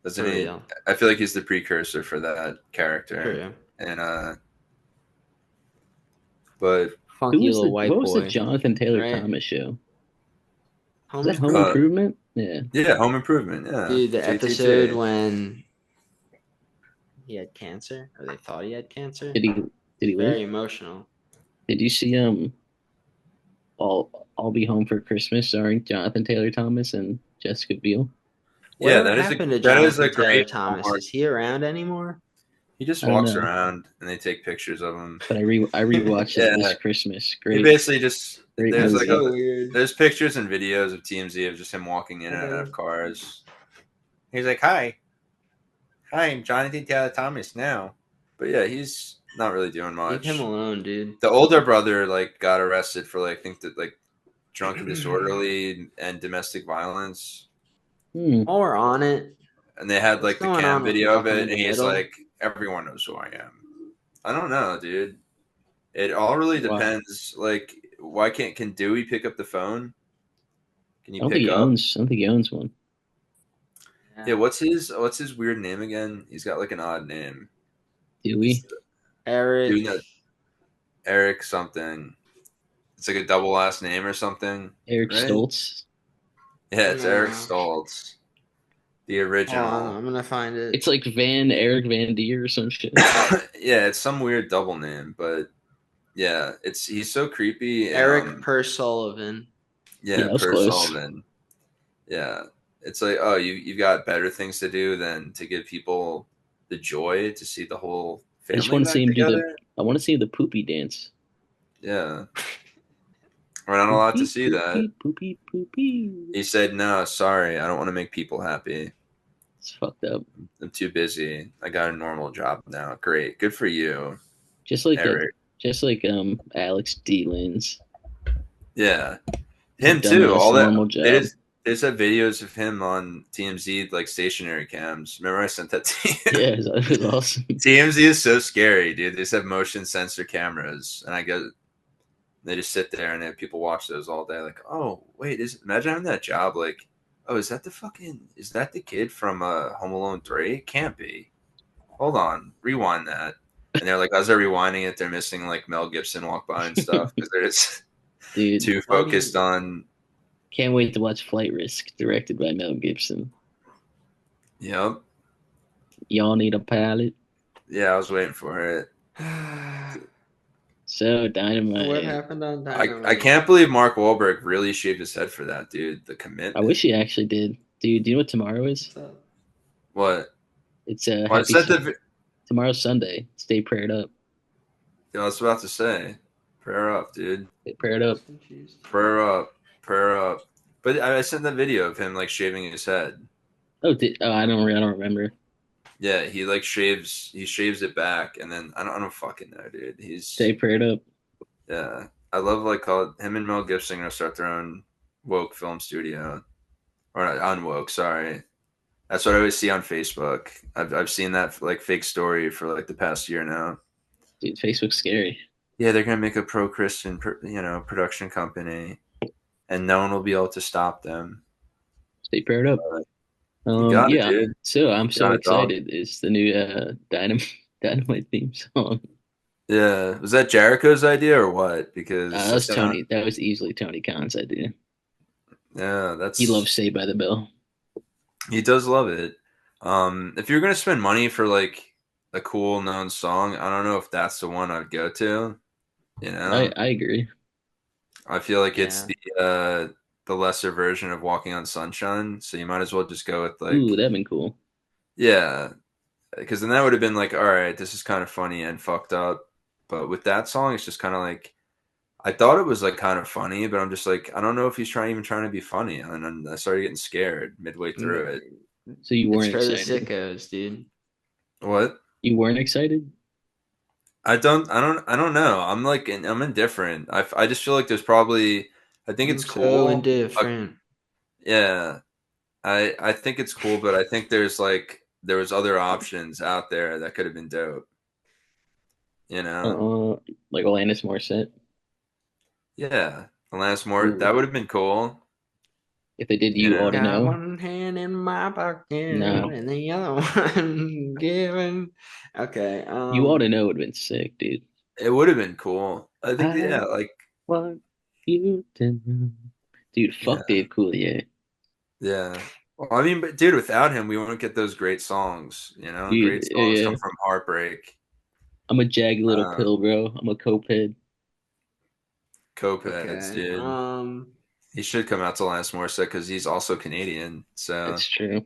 Doesn't For he? real. I feel like he's the precursor for that character. For real. And but Funky little white what was the boy. Jonathan Taylor Right. Thomas show? Home Was that Home Improvement? Improvement? Yeah. yeah, Home Improvement. Yeah, Dude, the JTT. episode when he had cancer, or they thought he had cancer. Did he live? Very emotional. Did you see I'll Be Home for Christmas starring Jonathan Taylor Thomas and Jessica Biel? Yeah, Whatever happened to that is Jonathan a Taylor great Thomas? Hallmark. Is he around anymore? He just I don't walks know. around and they take pictures of him. But I rewatched it this Christmas. Great. He basically just Great there's movie. like weird. there's pictures and videos of TMZ of just him walking in and out of cars. He's like, "Hi, I'm Jonathan Taylor Thomas now." But yeah, he's not really doing much. Leave him alone, dude. The older brother like got arrested for like I think that like drunk and disorderly and domestic violence. While we're on it, And they had like what's the going cam on with video of Malcolm it, in and the he's Middle? like, "Everyone knows who I am." I don't know, dude. It all really Wow. depends. Like, why can Dewey pick up the phone? Can I you don't think pick he up? owns. I don't think he owns one. Yeah, what's his weird name again? He's got like an odd name. Dewey. Eric. Dewey, no, Eric something. It's like a double last name or something. Eric right? Stoltz. Yeah, it's Eric No. Stoltz. The original. I'm gonna find it. It's like Eric Van Deer or some shit. Yeah, it's some weird double name, but yeah, he's so creepy. Eric Purse Sullivan. Yeah, that was Per close. Sullivan. Yeah, it's like, oh, you've got better things to do than to give people the joy to see the whole I just family want to back see him together. I want to see the poopy dance. Yeah, we're not allowed to see that. Poopy, poopy. He said, "No, sorry, I don't want to make people happy. It's fucked up. I'm too busy. I got a normal job now. Great, good for you." Just like Eric. Alex D. Lins. Yeah, It's a Him too. dumbass All that normal they job. just they just have videos of him on TMZ like stationary cams. Remember I sent that to you? Yeah, it was awesome. TMZ is so scary, dude. They just have motion sensor cameras, and I go, they just sit there and they have people watch those all day. Like, oh wait, imagine having that job? Like, oh, is that the kid from Home Alone 3? Can't be. Hold on, rewind that. And they're like, as they're rewinding it, they're missing like Mel Gibson walk by and stuff because they're just Dude, too focused Funny. on. can't wait to watch Flight Risk, directed by Mel Gibson. Yep. Y'all need a pilot. Yeah, I was waiting for it. So What Dynamite. happened on I Dynamite? can't believe Mark Wahlberg really shaved his head for that, dude. The I wish commitment. he actually did. Dude, do you know what tomorrow is? What's up? What? It's Well, I said tomorrow's Sunday. Stay prayed up. I was about to say, prayer up, dude. Stay prayed I up. was confused. Prayer up, prayer up. But I sent that video of him like shaving his head. I don't remember. Yeah, he shaves it back, and then I don't fucking know, dude. Stay prayed up. Yeah, I love like how him and Mel Gibson are gonna start their own woke film studio, or not unwoke. Sorry, that's what I always see on Facebook. I've seen that like fake story for like the past year now. Dude, Facebook's scary. Yeah, they're gonna make a pro-Christian, production company, and no one will be able to stop them. Stay prayed up. You got it, Yeah. dude. So I'm You so got it, dog. excited. It's the new Dynamite theme song. Yeah, was that Jericho's idea or what? Because That I was said, Tony. That was easily Tony Khan's idea. yeah, He loves that's Saved by the Bell. he does love it. If you're gonna spend money for like a cool known song, I don't know if that's the one I'd go to. You know, I agree. I feel like it's Yeah. the lesser version of Walking on Sunshine, so you might as well just go with Ooh, like, that'd been cool. yeah, because then that would have been like, all right, this is kind of funny and fucked up. But with that song, it's just kind of like I thought it was like kind of funny, but I'm just like I don't know if he's trying to be funny, and then I started getting scared midway through it. So you It's weren't for the excited. sickos, dude. What? You weren't excited. I don't know. I'm indifferent. I just feel like there's probably I think I'm it's so cool. indifferent. Yeah, I think it's cool, but I think there was other options out there that could have been dope. You know? Uh, like Alanis Morissette. Yeah, Alanis More Ooh, that would have been cool. if they did, You you ought to know? Got know. one hand in my pocket No, and the other one giving. Okay. you ought to know would have been sick, dude. It would have been cool. I think I yeah, like want you to know, dude. Fuck yeah, Dave Coulier, yeah. Well, I mean, but dude, without him, we wouldn't get those great songs. You know, dude. great songs Yeah, come from heartbreak. I'm a jagged little Uh, pill, bro. I'm a cokehead. Copeheads, Okay. dude. He should come out to Lance Morissette because he's also Canadian. So That's true,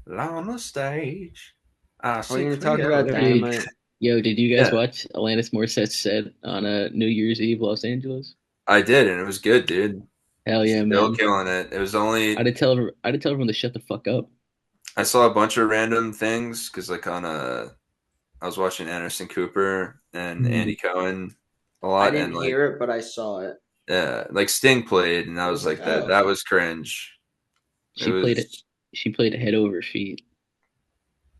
on the stage, I Are we seek gonna for talk about you. dude. Dynamite? Yo, did you guys Yeah, watch Alanis Morissette's set on a New Year's Eve, Los Angeles? I did, and it was good, dude. Hell yeah, Still man. killing it. It was only I'd tell everyone to shut the fuck up. I saw a bunch of random things because like on a I was watching Anderson Cooper and Mhm. Andy Cohen a I lot, didn't and like hear it, but I saw it. yeah, like Sting played, and I I was was like, like oh, that was cringe. It She played it. was She played Head Over Feet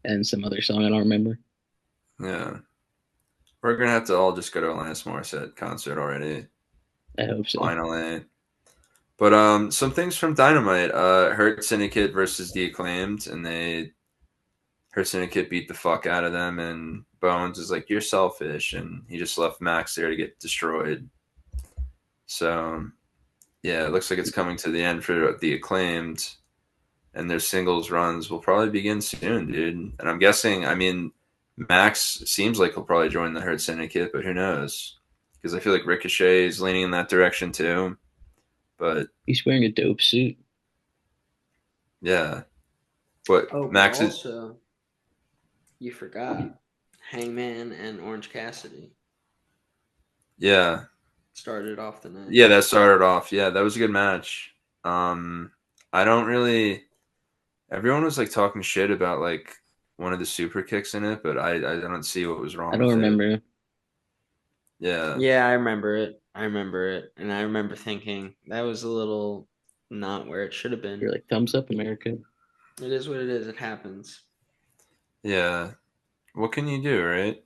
and some other song I don't remember. yeah. We're gonna have to all just go to a Lance Morissette concert already. I hope so. Finally. But some things from Dynamite. Hurt Syndicate versus The Acclaimed, and Hurt Syndicate beat the fuck out of them, and Bones is like, "You're selfish," and he just left Max there to get destroyed. So yeah, it looks like it's coming to the end for The Acclaimed, and their singles runs will probably begin soon, dude. And I'm guessing, I mean, Max seems like he'll probably join the Hurt Syndicate, but who knows? Because I feel like Ricochet is leaning in that direction too. But He's wearing a dope suit. yeah, but oh, but Max is also you forgot Hangman and Orange Cassidy yeah. started off the night. Yeah, that started off. Yeah, that was a good match. Um, I don't really. Everyone was like talking shit about like one of the super kicks in it, but I don't see what was I wrong don't with it. remember. Yeah. Yeah, I remember it. And I remember thinking that was a little not where it should have You're been. like, thumbs up, America. It is what it is. It happens. Yeah. What can you do, right?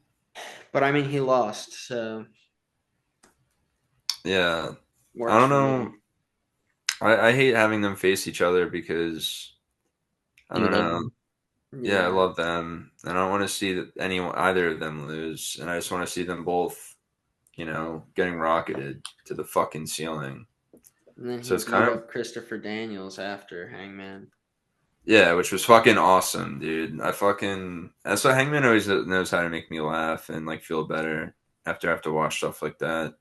But I mean, he lost, so Yeah. I works don't for know. me. I hate having them face each other because I You don't love know. them. Yeah, I Yeah. love them. And I don't want to see that anyone either of them lose. And I just want to see them both, getting rocketed to the fucking ceiling. And then So he it's beat kind of up Christopher Daniels after Hangman. yeah, which was fucking awesome, dude. That's what Hangman always knows how to make me laugh and like feel better after I have to watch stuff like that.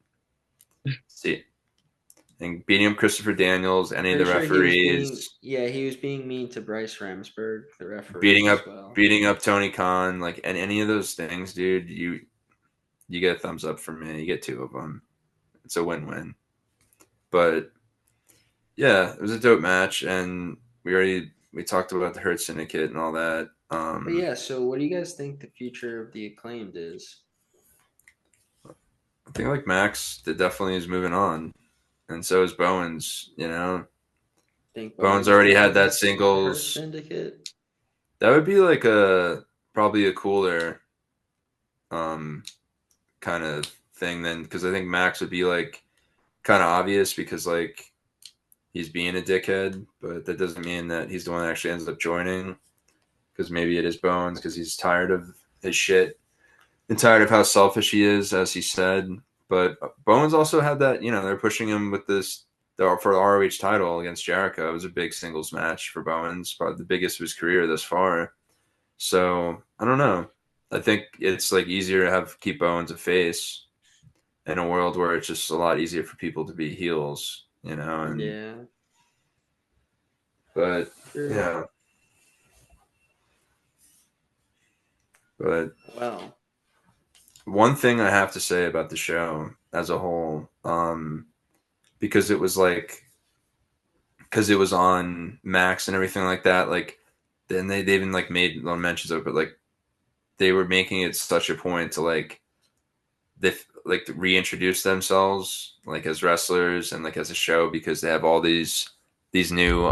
See, and beating up Christopher Daniels, any of the Pretty sure he was being, referees, yeah, he was being mean to Bryce Ramsberg, the referee, beating as up well. beating up Tony Khan, like and any of those things, dude, you get a thumbs up from me. You get two of them. It's a win-win. But yeah, it was a dope match, and we talked about the Hurt Syndicate and all that. But yeah, so what do you guys think the future of the Acclaimed is? I think like Max definitely is moving on, and so is Bowens. Think Bowens Bowens already had that joins the Hurt singles. Syndicate? That would be like a probably a cooler um kind of thing then, because I think Max would be like kind of obvious because like he's being a dickhead, but that doesn't mean that he's the one that actually ends up joining. Because maybe it is Bowens because he's tired of his shit and tired of how selfish he is, as he said. But Bowens also had that, they're pushing him with for the ROH title against Jericho. It was a big singles match for Bowens, probably the biggest of his career thus far. So I don't know. I think it's like easier to keep Bowens a face in a world where it's just a lot easier for people to be heels, and Yeah, but true. yeah, but Well, one thing I have to say about the show as a whole, because it was like because it was on Max and everything like that, like then they even like made little mentions of it, but like they were making it such a point to like they like to reintroduce themselves like as wrestlers and like as a show because they have all these new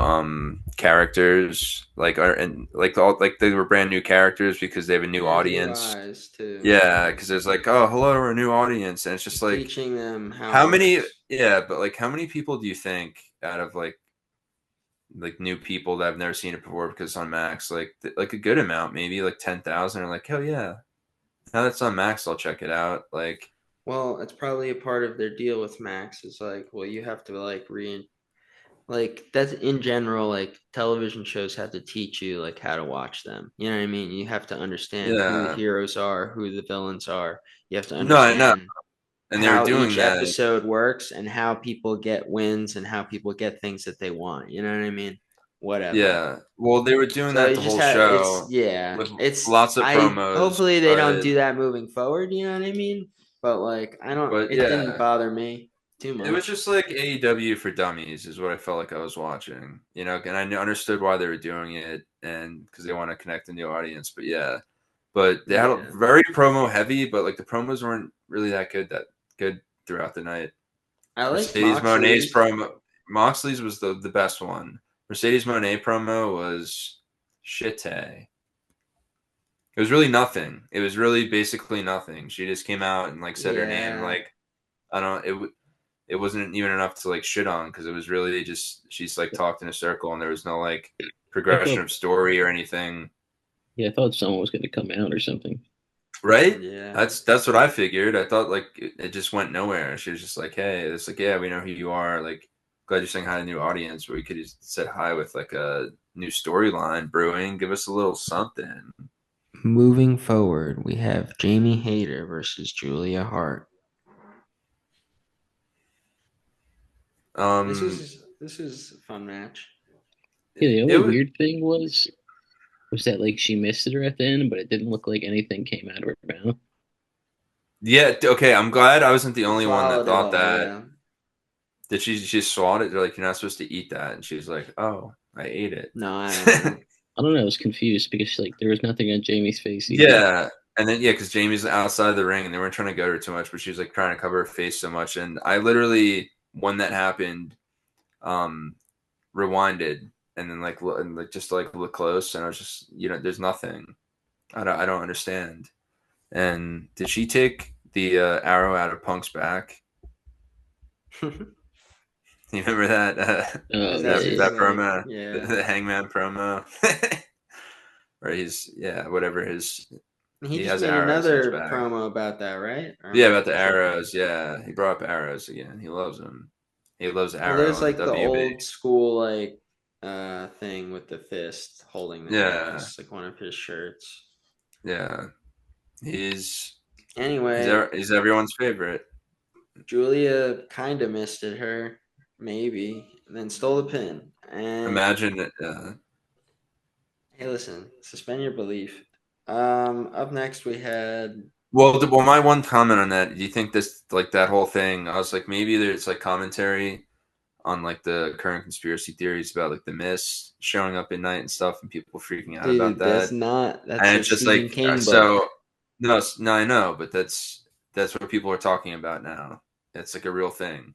characters like are and like all like they were brand new characters because they have a new yeah, new audience. eyes too. Yeah, because there's like, oh, hello, we're a new audience, and it's just like, Teaching them how it how many? works. Yeah, but like, how many people do you think out of like new people that have never seen it before because it's on Max, like a good amount, maybe like 10,000, are like, hell yeah, now that's on Max, I'll check it out. Like, Well, it's probably a part of their deal with Max. Is like, well, you have to like that's in general. Like television shows have to teach you like how to watch them. You know what I mean? You have to understand who the yeah, heroes are, who the villains are. You have to no, I know, understand and they were how doing each that. episode works and how people get wins and how people get things that they want. You know what I mean? Whatever. Yeah, well, they were doing So that it the just whole had it's show yeah, with it's lots of I promos, hopefully they don't do that moving forward, you know what I mean? But like I don't but it didn't yeah, bother me too it was much. just like AEW for dummies, is what I felt like I was watching. And I understood why they were doing it, and because they want to connect a new audience. But yeah, but they had a Yeah. very promo heavy, but like the promos weren't really that good throughout the night. I liked Mercedes Monet's Moxley's. promo, Moxley's was the best one. Mercedes Monet promo was shit. It was really nothing. It was really basically nothing. She just came out and like said her name. Yeah. Like I don't. It wasn't even enough to like shit on because it was really just she's like talked in a circle and there was no like I progression thought, of story or anything. yeah, I thought someone was going to come out or something. Right? Yeah. That's what I figured. I thought like it just went nowhere. She was just like, "Hey, it's like, yeah, we know who you are. Like, glad you're saying hi to a new audience. But we could have said hi with like a new storyline brewing. Give us a little something." Moving forward, we have Jamie Hayter versus Julia Hart. Um, This was a fun match. Yeah, the it only was weird thing was that like she missed it at the end, but it didn't look like anything came out of her mouth. yeah. Okay, I'm glad I wasn't the She only one that swallowed it thought all, that. yeah. Did she swat it? They're like, you're not supposed to eat that, and she was like, oh, I ate it. No, I don't know. I don't know. I was confused because like there was nothing on Jamie's face either. Yeah, And then, yeah, because Jamie's outside the ring and they weren't trying to go her too much, but she was like trying to cover her face so much. And I literally, when that happened, um, rewinded and then and like just like look close, and I was just, there's nothing. I don't understand. And did she take the arrow out of Punk's back? You remember that Oh Is that yeah, his that like promo, the, yeah. the Hangman promo, where he's whatever He he just has made arrows in his another back. promo about that, right? Or am Yeah, I about the tripping? arrows. Yeah, he brought up arrows again. He loves them. He loves Well, Arrow there's on the like the WB. old school like thing with the fist holding the arrow. Yeah, It's like one of his shirts. yeah. He's Anyway, he's everyone's favorite. Julia kind of missed it her, maybe, and then stole the pin. And Imagine it. hey, listen, suspend your belief. Up next we had Well, my one comment on that. Do you think this like that whole thing? I was like, maybe there's like commentary on like the current conspiracy theories about like the Mist showing up at night and stuff, and people freaking out about dude. That's that. not that's And a it's just Stephen like King book. so. No, no, I know, but that's what people are talking about now. It's like a real thing.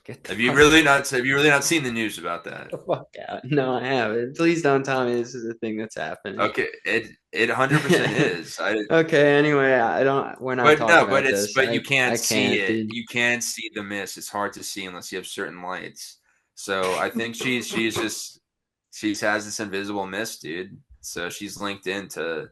Get the Have you fuck, really not? Have you really not seen the news about that? the fuck out. No, I haven't. Please don't tell me this is a thing that's happening. Okay, it 100% is. Okay, anyway, I don't we're not But no, talking but about it's this. but you can't I see can't, it. dude. You can't see the mist. It's hard to see unless you have certain lights. So I think she's just she has this invisible mist, dude. So she's linked into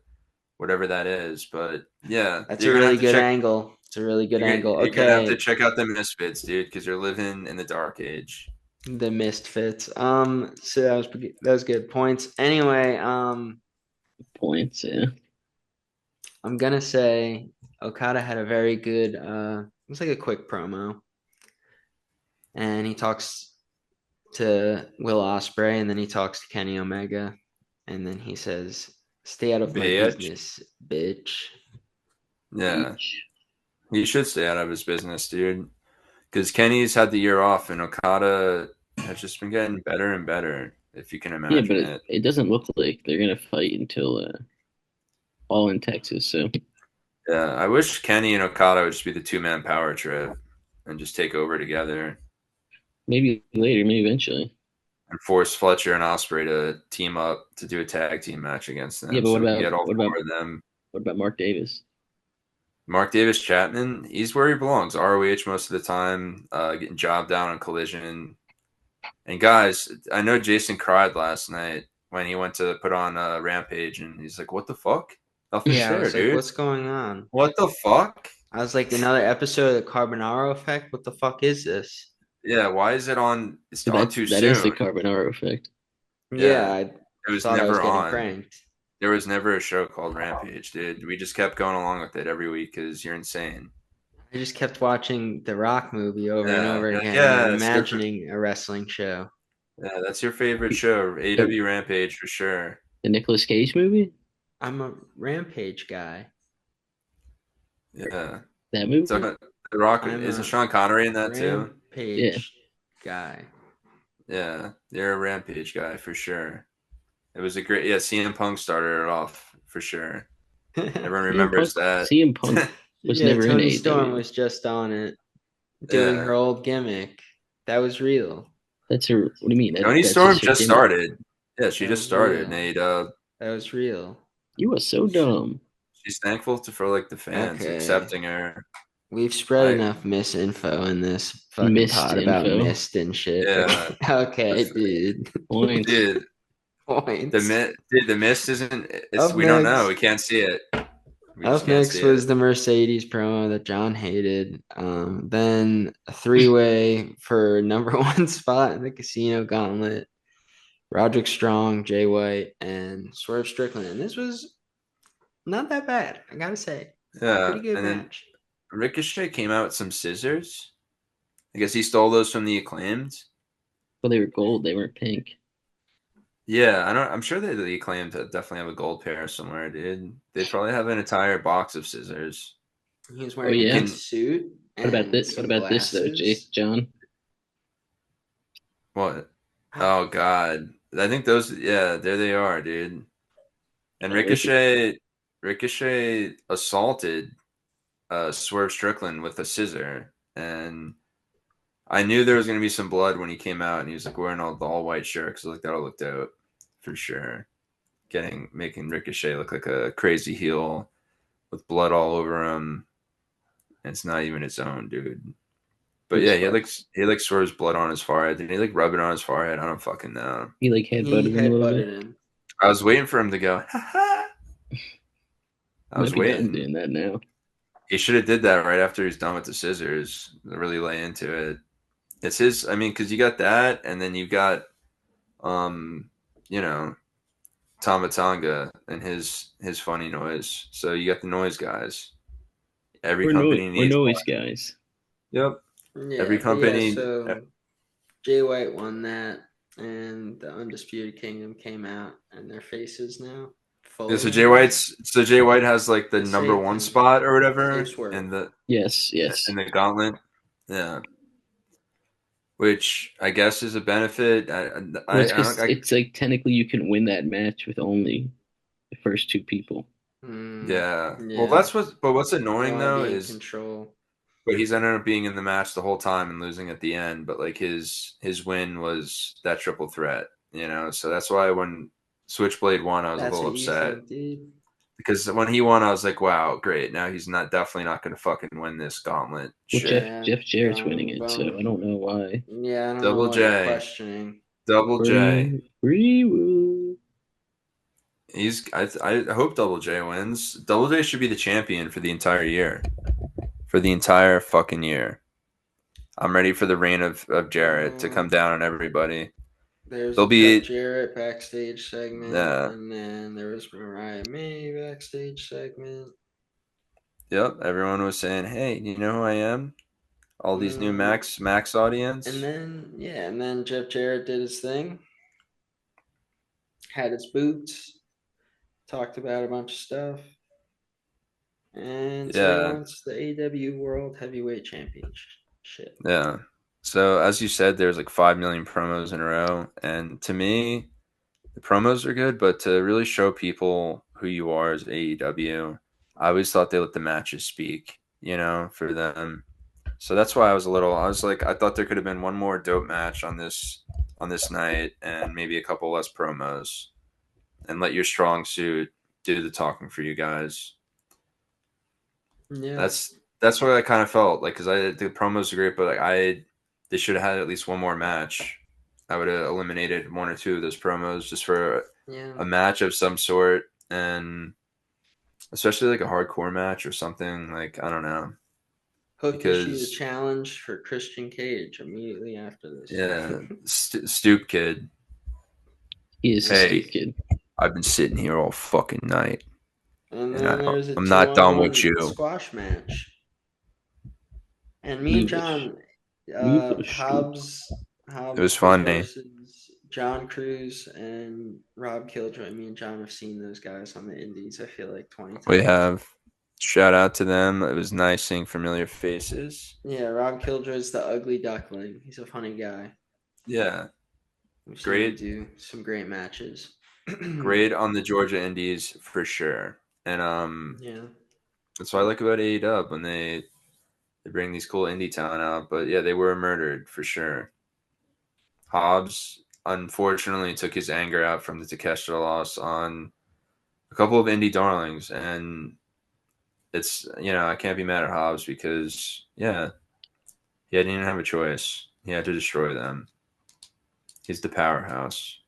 whatever that is. But yeah, That's a you're gonna really have to good check. angle. It's a really good angle. You're gonna have to Okay, check out the misfits, dude, because you're living in the dark age. the misfits. So that was good points. Anyway, points. Yeah, I'm gonna say Okada had a very good it was like a quick promo. And he talks to Will Ospreay and then he talks to Kenny Omega and then he says, "Stay out of my Bitch. business, bitch." Yeah, each. he should stay out of his business, dude. Because Kenny's had the year off, and Okada has just been getting better and better, if you can Yeah, but imagine it. it doesn't look like they're gonna fight until all in Texas. So Yeah, I wish Kenny and Okada would just be the two-man power trip and just take over together maybe later, maybe eventually. and force Fletcher and Osprey to team up to do a tag team match against Yeah, them but so we can get all four of them. what about Mark Davis? Mark Davis Chapman, he's where he belongs. ROH most of the time, getting job down on Collision. And guys, I know Jason cried last night when he went to put on Rampage, and he's like, "What the fuck? Nothing's Yeah, I there, was like, dude. "What's going on?" What the fuck? I was like, "Another episode of the Carbonaro Effect? What the fuck is this?" Yeah, why is it on? It's But on too that is the soon. Carbonaro effect. Yeah, Yeah, I it was thought I was never getting on. pranked. There was never a show called Rampage, dude. We just kept going along with it every week because you're insane. I just kept watching the Rock movie over and Yeah, over you're like, again and yeah, imagining a wrestling show. yeah, that's your favorite show, The, AW Rampage for sure. the Nicolas Cage movie? I'm a Rampage guy. Yeah, That so movie? The Rock I'm isn't a Sean Connery in that too? Yeah. Rampage guy. Yeah, you're a Rampage guy for sure. It was a great, yeah. CM Punk started it off for sure. Everyone remembers that. CM Punk was Yeah, never in Tony Storm AEW. was just on it doing her Yeah, old gimmick. That was real. That's her. What do you mean? Tony That's Storm just her just gimmick. started. Yeah, she That just was started. real. Nate, That was real. You are so dumb. she's thankful for like the fans Okay. accepting her. We've spread I enough misinfo in this fucking Missed pod about info. mist and shit. yeah, Okay, okay, dude. Points. dude. Points. The mist isn't. It's Up we don't know. We next. can't see it. We just Up can't next see it. was the Mercedes promo that John hated. Then a three-way for number one spot in the Casino Gauntlet. Roderick Strong, Jay White, and Swerve Strickland. And this was not that bad, I gotta say. Yeah, Pretty good and then match. Ricochet came out with some scissors. I guess he stole those from the Acclaimed. Well, they were gold. They weren't pink. Yeah, I don't. I'm sure that the Acclaimed definitely have a gold pair somewhere, dude. They probably have an entire box of scissors. He was Oh wearing You a yeah. can suit What about and this? What some about this though, glasses. John? what? Oh God, I think those. Yeah, there they are, dude. And Oh, Ricochet, Ricochet assaulted Swerve Strickland with a scissor, and I knew there was going to be some blood when he came out, and he was like wearing the all white shirt because like that'll look dope for sure. Making Ricochet look like a crazy heel with blood all over him. And it's not even his own, dude. It But was yeah, fun. he like Swerve's blood on his forehead. Did he like rub it on his forehead? I don't fucking know. He like He headbutted him a little bit. headbutted him. I was waiting for him to go. Ha ha. I Might was be done waiting. doing that now. He should have did that right after he's done with the scissors. Really lay into it. It's his. I mean, because you got that, and then you got, um, you know, Tamatanga and his funny noise. So you got the noise guys. Every company We're needs noise one. guys. Yep. Yeah, Every but yeah, company. so Jay White won that, and the Undisputed Kingdom came out, and their faces now Yeah, fully, I guess. So Jay White has like the And number save one and spot or save whatever Swerve. Yes, yes. in the gauntlet. Yeah. Which I guess is a benefit. Well, it's I don't. because it's like technically you can win that match with only the first two people. Yeah. Well, Yeah, but what's they annoying want to though be in is, control. but he's ended up being in the match the whole time and losing at the end. But like his win was that triple threat, you know. So that's why when Switchblade won, I was a That's little what you upset think, dude. because when he won, I was like, wow, great. Now he's not definitely not going to fucking win this gauntlet Well, shit. Yeah, Jeff Jarrett's winning bum it, so I bum. don't know why. Yeah, I don't know Double what you're J, questioning. Double J. Free woo. I hope Double J wins. Double J should be the champion for the entire year. For the entire fucking year. I'm ready for the reign of Jarrett to come down on everybody. There's They'll a Jeff be Jarrett backstage segment, uh and then there was Mariah May backstage segment. yep, everyone was saying, "Hey, you know who I am?" All these new Mm, Max and audience. then Jeff Jarrett did his thing, had his boots, talked about a bunch of stuff, and said he Yeah. wants the AW World Heavyweight Championship. Yeah. So as you said, there's like 5 million promos in a row, and to me, the promos are good, but to really show people who you are as AEW, I always thought they let the matches speak, you know, for them. So that's why I was like, I thought there could have been one more dope match on this night, and maybe a couple less promos, and let your strong suit do the talking for you guys. Yeah, That's what I kind of felt like because I the promos are great, but like they should have had at least one more match. I would have eliminated one or two of those promos just for yeah. a match of some sort, and especially like a hardcore match or something. Like I don't know Hook issued a because challenge for Christian Cage immediately after this. yeah, Stoop Kid. He is a Hey, stupid kid. I've been sitting here all fucking night, And and then there was a I'm two not on done with one you. squash match. And me and Move the sh- John, move the stoop. It was Hobbs funny. versus John Cruz and Rob Killjoy. Me and John have seen those guys on the Indies, I feel like 20 We times. have shout out to them. It was nice seeing familiar faces. Yeah, Rob Killjoy's the ugly duckling. He's a funny guy. Yeah, We've seen him great, do some great matches. great on the Georgia Indies for sure. And Yeah. that's what I like about AEW when they bring these cool indie talent out. But yeah, they were murdered for sure. Hobbs unfortunately took his anger out from the Takeshita loss on a couple of indie darlings, and it's I can't be mad at Hobbs because yeah, he didn't even have a choice. He had to destroy them. He's the powerhouse.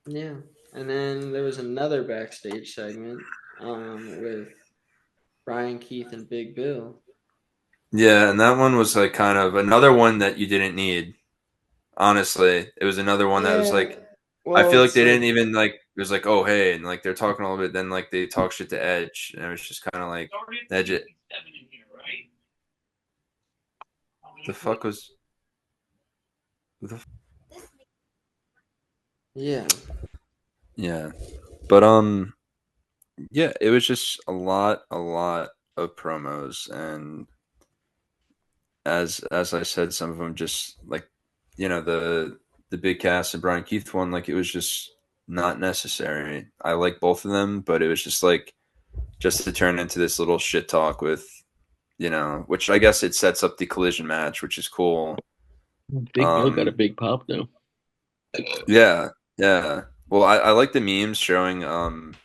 Yeah. And then there was another backstage segment with Brian Keith and Big Bill. Yeah, and that one was like kind of another one that you didn't need. Honestly, it was another one that was Yeah. like I Well, feel like it's they didn't like even like it was like oh hey and like they're talking a little bit then like they talk shit to Edge and it was just kind of like Edge it. The fuck was the yeah. yeah, but yeah, it was just a lot of promos and as I said, some of them just like the big cast and Brian Keith one like it was just not necessary. I like both of them, but it was just like just to turn into this little shit talk with, which I guess it sets up the collision match, which is cool. Big Bill got a big pop though. Yeah, yeah. Well, I like the memes showing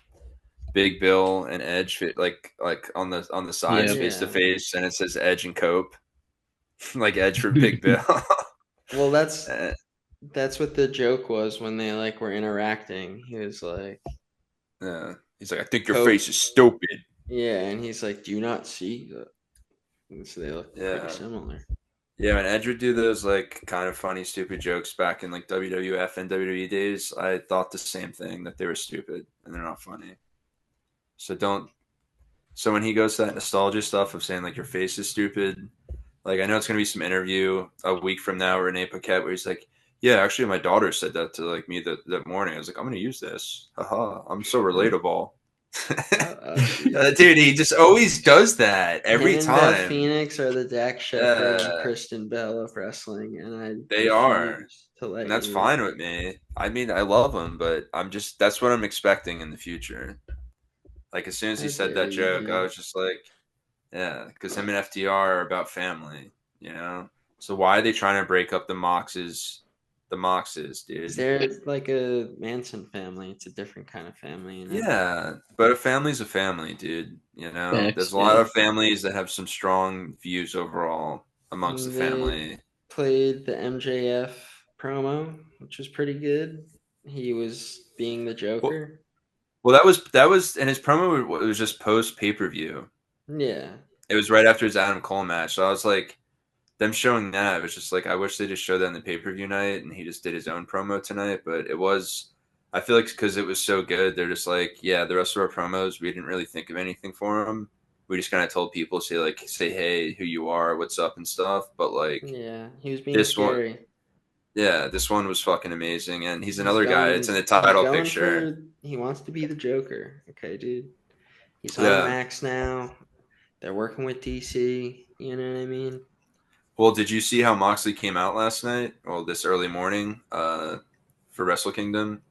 Big Bill and Edge like on the sides Yeah. face to face, and it says Edge and Cope, like Edge for Big Bill. Well, that's Uh, that's what the joke was when they like were interacting. He was like, yeah, he's like, I think your Cope. face is stupid. Yeah, and he's like, do you not see? And so they look pretty Yeah, similar. yeah. And Edge would do those like kind of funny, stupid jokes back in like WWF and WWE days. I thought the same thing, that they were stupid and they're not funny. So don't. So when he goes to that nostalgia stuff of saying like your face is stupid, like I know it's gonna be some interview a week from now, Renee Paquette, where he's like, "Yeah, actually, my daughter said that to like me that morning." I was like, "I'm gonna use this. Haha, I'm so relatable." Dude, he just always does that Him every and Beth time. Phoenix are the Dak Shepard and Yeah, Kristen Bell of wrestling, and I they are, refuse to and let that's you. fine with me. I mean, I love him, but that's what I'm expecting in the future. Like as soon as he How said dare that you, joke, I dude? was just like, yeah, because him and FDR are about family, you know. So why are they trying to break up the Moxes? The Moxes, dude. They're like a Manson family. It's a different kind of family, you know. Yeah, but a family's a family, dude. You know, there's Facts. a lot Yeah. of families that have some strong views overall amongst the They family. played the MJF promo, which was pretty good. He was being the Well, Joker. well, that was, and his promo was just post pay per view. Yeah. It was right after his Adam Cole match, so I was like, them showing that, it was just like I wish they just showed that in the pay per view night, and he just did his own promo tonight. But it was, I feel like because it was so good, they're just like, yeah, the rest of our promos, we didn't really think of anything for them. We just kind of told people say hey, who you are, what's up, and stuff. But like Yeah. He was being this one, scary. yeah, this one was fucking amazing, and he's He's another guy. It's in going the he's title going picture. for he wants to be the Joker. Okay, dude. He's on the Yeah. max now. They're working with DC. You know what I mean? Well, did you see how Moxley came out last night? Well, this early morning, for Wrestle Kingdom.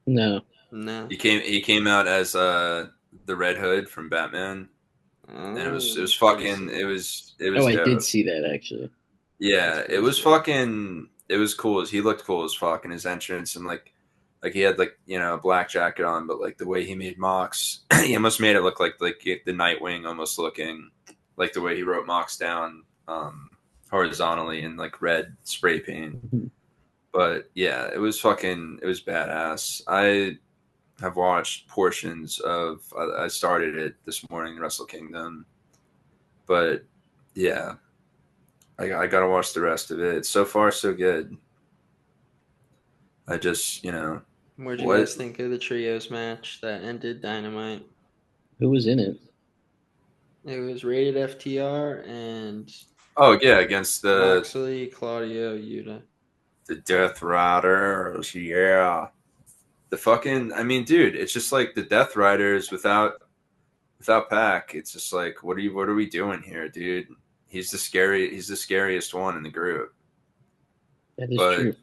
No. No. He came out as the Red Hood from Batman, and it was Oh, did you see fucking it that? was it Oh, was I did dope. see that actually. That's Yeah, it pretty was sick. fucking it was cool. He looked cool as fuck in his entrance, and like he had like a black jacket on, but like the way he made Mox, he almost made it look like the Nightwing, almost looking like the way he wrote Mox down horizontally in like red spray paint. Mhm. But yeah, it was badass. I have watched portions of. I started it this morning, Wrestle Kingdom, but yeah, I gotta watch the rest of it. So far, so good. I just What'd you what? guys think of the trios match that ended Dynamite? Who was in it? It was rated FTR and Oh yeah, against Moxley, Claudio, Yuta. the Death Riders. Yeah, the fucking. I mean, dude, it's just like the Death Riders without Pac. It's just like what are we doing here, dude? He's the scariest one in the group. That is But true.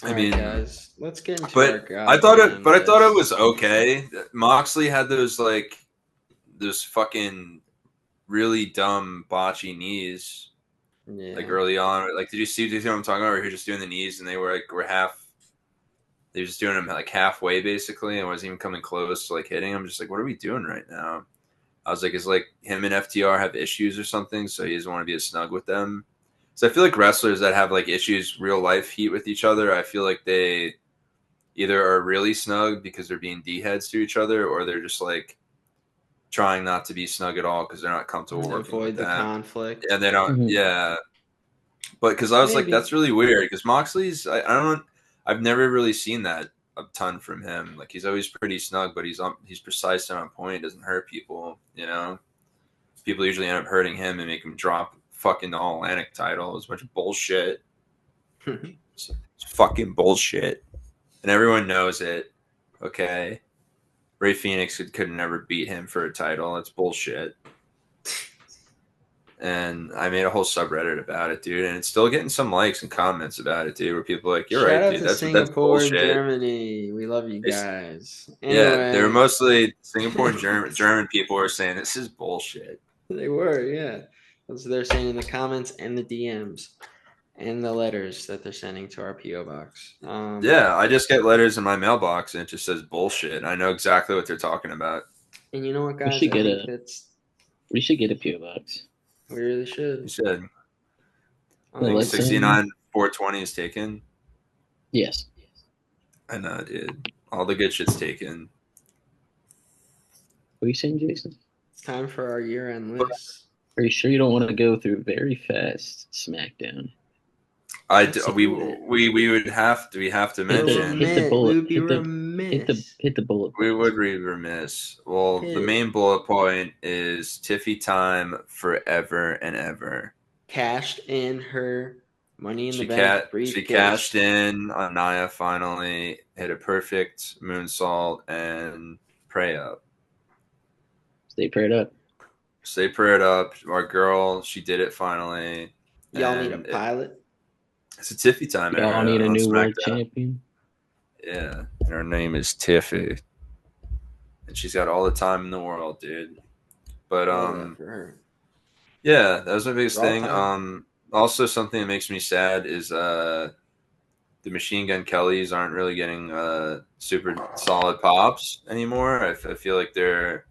All I right, mean, guys, let's get into our but goddamn I thought it list. was okay. Moxley had those fucking really dumb botchy knees like Yeah. early on. Like, did you see what I'm talking about? Where he was just doing the knees and they were half. They were just doing them like halfway basically, and wasn't even coming close to like hitting. I'm just like, what are we doing right now? I was like, is like him and FTR have issues or something, so he doesn't want to be as snug with them. So I feel like wrestlers that have like issues, real life heat with each other, I feel like they either are really snug because they're being d heads to each other, or they're just like trying not to be snug at all because they're not comfortable working with Avoid the that, conflict. and they don't. Hmm. Yeah, but because I was like, Maybe. that's really weird. Because Moxley's, I don't, I've never really seen that a ton from him. Like he's always pretty snug, but he's precise and on point. He doesn't hurt people. People usually end up hurting him and make him drop fucking the All Atlantic title. It's a bunch of bullshit. It's fucking bullshit, and everyone knows it. Okay, Ray Phoenix could never beat him for a title. That's bullshit. and I made a whole subreddit about it, dude. And it's still getting some likes and comments about it, dude. Where people are like, "You're Shout right, out dude. to That's Singapore and bullshit." Germany. We love you It's guys. yeah, they were Anyway, mostly Singapore and German people were saying this is bullshit. they were, yeah. That's what they're saying in the comments and the DMs and the letters that they're sending to our PO box. Yeah, I just get letters in my mailbox and it just says bullshit. I know exactly what they're talking about. And you know what, We guys? should I get think a that's we should get a PO box. we really You should. said Let 69 420 is taken. Yes. I know, dude. All the good shit's taken. What are you saying, Jason? It's time for our year-end list. Are you sure you don't want to go through very fast SmackDown? We would have to mention Hit the bullet. We would be Hit the remiss. bullet. we points. would be remiss. Well, the Hit. main bullet point is Tiffy time forever and ever. Cashed in her Money in the Bank briefcase. She cashed in on Nia finally, hit a perfect moonsault and pray up. Stay prayed up. Stay prayed up. Our girl, she did it finally. Y'all need a pilot. It's a Tiffy time. Y'all need a on new SmackDown. world champion. Yeah, and her name is Tiffy, and she's got all the time in the world, dude. But For her. yeah, that was my biggest Raw thing. time. Also something that makes me sad is the Machine Gun Kellys aren't really getting super solid pops anymore. I feel like they're,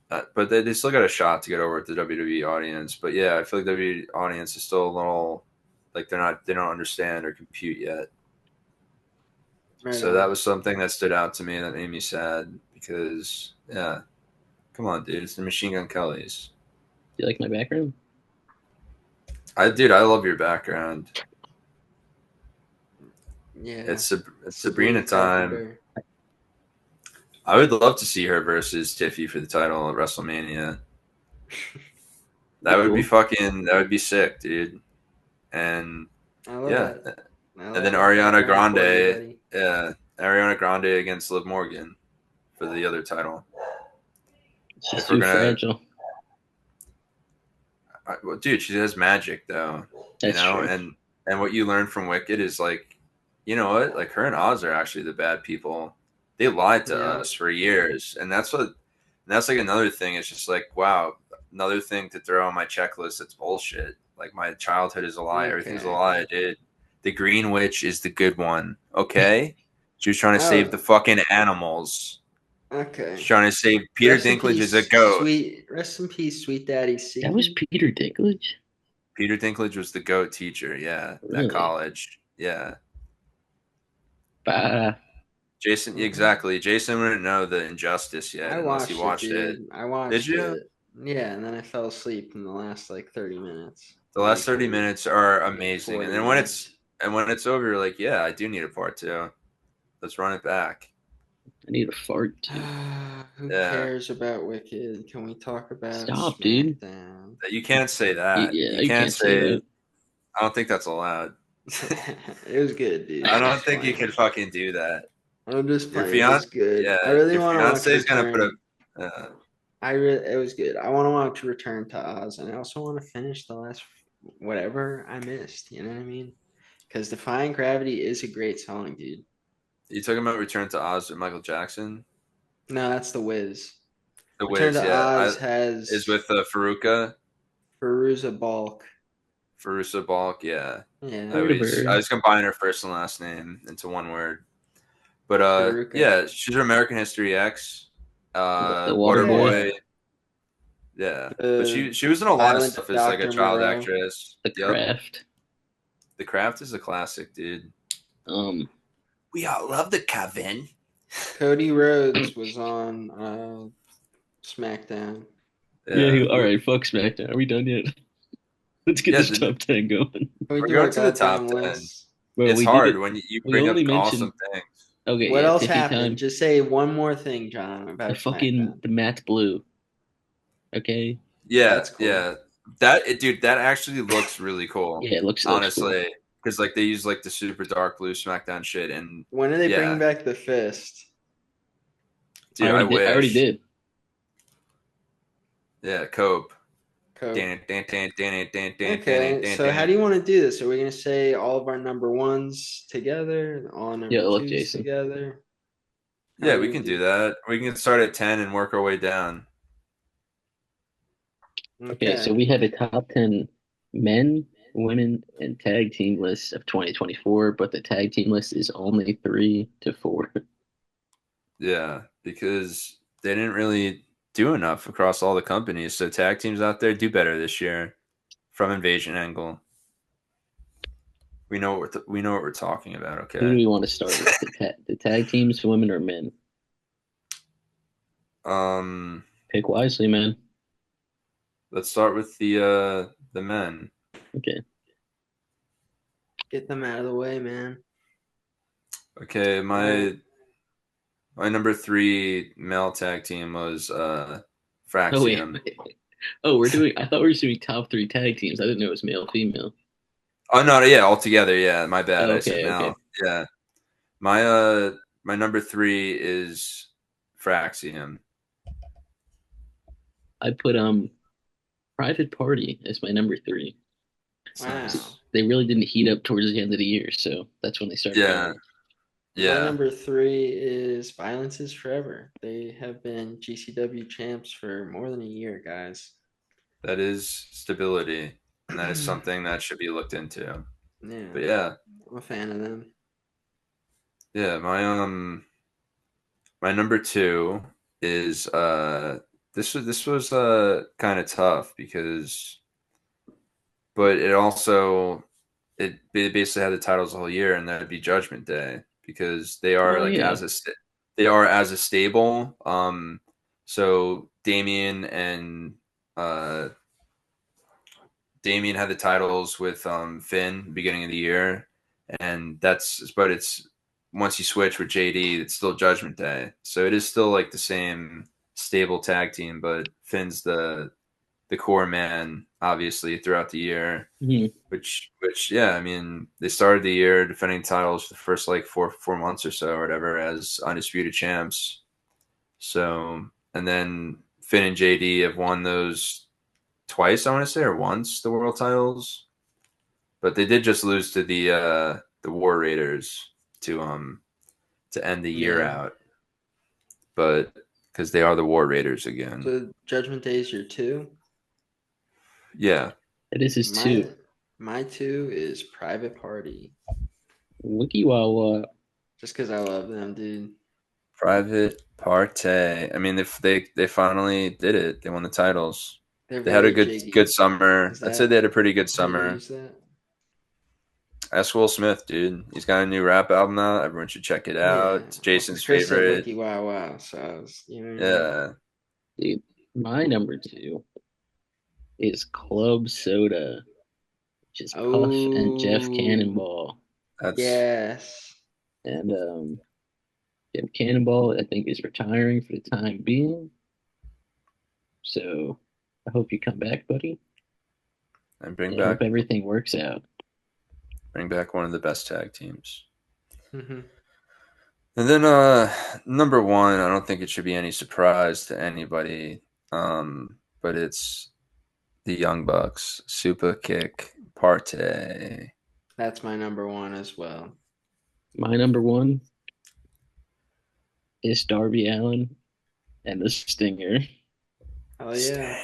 but they still got a shot to get over with the WWE audience. But yeah, I feel like the WWE audience is still a little like they don't understand or compute yet. Right So on. that was something that stood out to me that made me sad because yeah, come on, dude, it's the Machine Gun Kellys. Do you like my background? I love your background. Yeah, It's Sabrina time. Carpenter. I would love to see her versus Tiffy for the title at WrestleMania. That would be that would be sick, dude. And I love yeah, that. and then Ariana Grande, Ariana Grande against Liv Morgan for the other title. She's too fragile. Well, dude, she has magic though. That's true. And what you learn from Wicked is like, you know what? Like her and Oz are actually the bad people. They lied to us for years, and that's like another thing. It's just like, wow, another thing to throw on my checklist. That's bullshit. Like my childhood is a lie. Okay. Everything's a lie, dude. The Green Witch is the good one. Okay, she was trying to save the fucking animals. Okay. She's trying to save Peter Dinklage is a goat. Rest in peace, sweet daddy. C. That was Peter Dinklage. Peter Dinklage was the goat teacher. Yeah, Really? at college. Yeah. Jason, Mm-hmm. exactly. Jason wouldn't know the injustice yet unless he watched it. I watched Did you? it. Yeah, and then I fell asleep in the last like 30 minutes. The last 30 minutes are amazing. And then when minutes. it's over, you're like, yeah, I do need a part 2. Let's run it back. I need a fart too. Who cares about Wicked? Can we talk about Stop, SmackDown? Dude. You can't say that. Yeah, you can't say that. I don't think that's allowed. It was good, dude. I don't think you can fucking do that. I'm just playing. Your It was good. Yeah, I really want to watch fiance's gonna put a. It was good. I want to watch Return to Oz, and I also want to finish the last whatever I missed. You know what I mean? Because Defying Gravity is a great song, dude. You talking about Return to Oz with Michael Jackson? No, that's The Wiz. The Return Wiz, to Oz is with Faruka. Fairuza Balk. Farusa Balk, yeah. Yeah. I was combining her first and last name into one word. But Faruka. yeah, she's from American History X. The Waterboy. Yeah. But she was in a lot of Silent stuff as like a Dr. child Moreau. actress. The Craft. The Craft is a classic, dude. We all love the Coven. Cody Rhodes was on SmackDown. Yeah, all right, fuck SmackDown. Are we done yet? Let's get this top 10 going. We're going to the top 10. Well, it's hard when you bring up awesome things. Okay, what else happened? Time. Just say one more thing, John, about the matte blue. Okay. Yeah, that's cool. Yeah. That actually looks really cool. Yeah, it looks honestly, because like they use like the super dark blue SmackDown shit. And when are they bringing back the fist? Dude, I wish. I already did. Yeah, Cope. Cool. Okay, so how do you want to do this? Are we gonna say all of our number ones together, all Yeah, number look, twos Jason. together? How Yeah, do we we can do do? that. We can start at 10 and work our way down. Okay, so Okay. we have a top 10 men, women, and tag team list of 2024, but the tag team list is only 3 to 4. Yeah, because they didn't really do enough across all the companies. So tag teams out there do better this year from Invasion angle. We know what we're talking about. Who do Okay. we want to start with? The tag teams, women or men? Um, Pick wisely, man. let's start with the men. Okay. Get them out of the way, man. Okay, All right. my number 3 male tag team was Oh wait. Fraxium. Oh, I thought we were doing top 3 tag teams. I didn't know it was male, female. Oh no, yeah, altogether, yeah. My bad. Oh, I said okay, male. okay. Yeah. My number 3 is Fraxium. I put Private Party as my number 3. It's Wow. nice. They really didn't heat up towards the end of the year, so that's when they started Yeah, going. My yeah. number three is Violence is Forever. They have been GCW champs for more than a year, guys. That is stability, and that is something that should be looked into. Yeah, But yeah, I'm a fan of them. yeah. My number 2 is this was kind of tough because, but it also it basically had the titles the whole year, and that'd be Judgment Day because they are Oh like yeah. they are as a stable. So uh Damien had the titles with Finn beginning of the year, and but it's once you switch with JD, it's still Judgment Day, so it is still like the same stable tag team, but Finn's the core man, obviously throughout the year. Mhm. Which yeah, I mean they started the year defending titles for the first like four months or so or whatever as undisputed champs. So and then Finn and JD have won those twice, I want to say, or once the world titles, but they did just lose to the War Raiders to end the year Yeah. out, but because they are the War Raiders again. So Judgment Day is your two. Yeah, It is his My 2. my two is Private Party. Wiki Wawa. Just because I love them, dude. Private Party. I mean, if they finally did it, they won the titles. They're They had a very good jiggy. summer. Is I'd say that they had a pretty good how you summer. use that? Ask Will Smith, dude. He's got a new rap album out. Everyone should check it out. Yeah. It's Well, because Jason's Chris said favorite. Wiki Wow Wow, so I was, you know what I mean? Yeah, Dude, my number 2 is Club Soda, which is Puff and Jeff Oh, Cannonball. that's yes. And Jeff Cannonball, I think, is retiring for the time being. So I hope you come back, buddy. and And I hope everything works out. bring back one of the best tag teams. Hmm. And then number 1, I don't think it should be any surprise to anybody. But it's the Young Bucks Super Kick Party. That's my number one as well. My number 1 is Darby Allin and the Stinger. Oh yeah.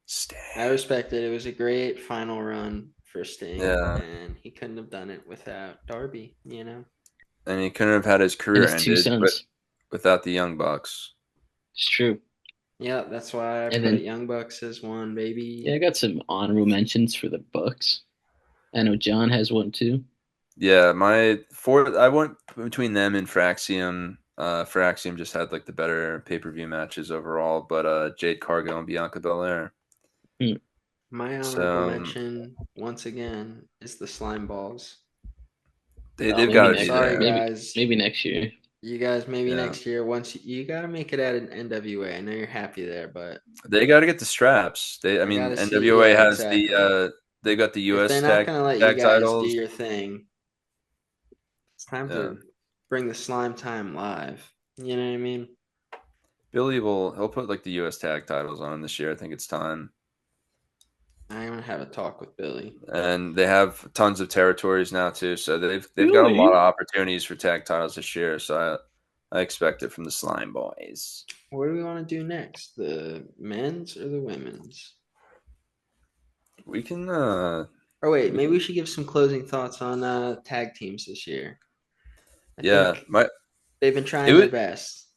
Sting. I Sting. respect it. It was a great final run for Sting, Yeah. and he couldn't have done it without Darby, you know? And he couldn't have had his And career his two ended but sons. without the Young Bucks. It's true. Yeah, that's why I And put then, Young Bucks as one, yeah, I baby. got some honorable mentions for the Bucks. I know John has one too. Yeah, I went between them and Fraxium. Fraxium just had like the better pay-per-view matches overall, but Jade Cargill and Bianca Belair. Hmm. My honorable So mention, once again, is the Slime Balls. they've got Maybe to be next, Sorry, there. guys. maybe next year. You guys, maybe Yeah, next year, once you got to make it at an NWA. I know you're happy there, but they got to get the straps. I I got mean, to see. NWA Yeah, has exactly. they got the If they're U.S. not going to let you tag guys do titles. your thing, it's time Yeah, to bring the Slime Time live. You know what I mean? Billy he'll put like the U.S. tag titles on this year. I think it's time. I'm gonna have a talk with Billy. and they have tons of territories now too. So they've got a lot Really? of opportunities for tag titles this year. So I expect it from the Slime Boys. What do we want to do next? The men's or the women's? We can Or wait, we maybe we can should give some closing thoughts on tag teams this year. I yeah. think My they've been it trying their was best.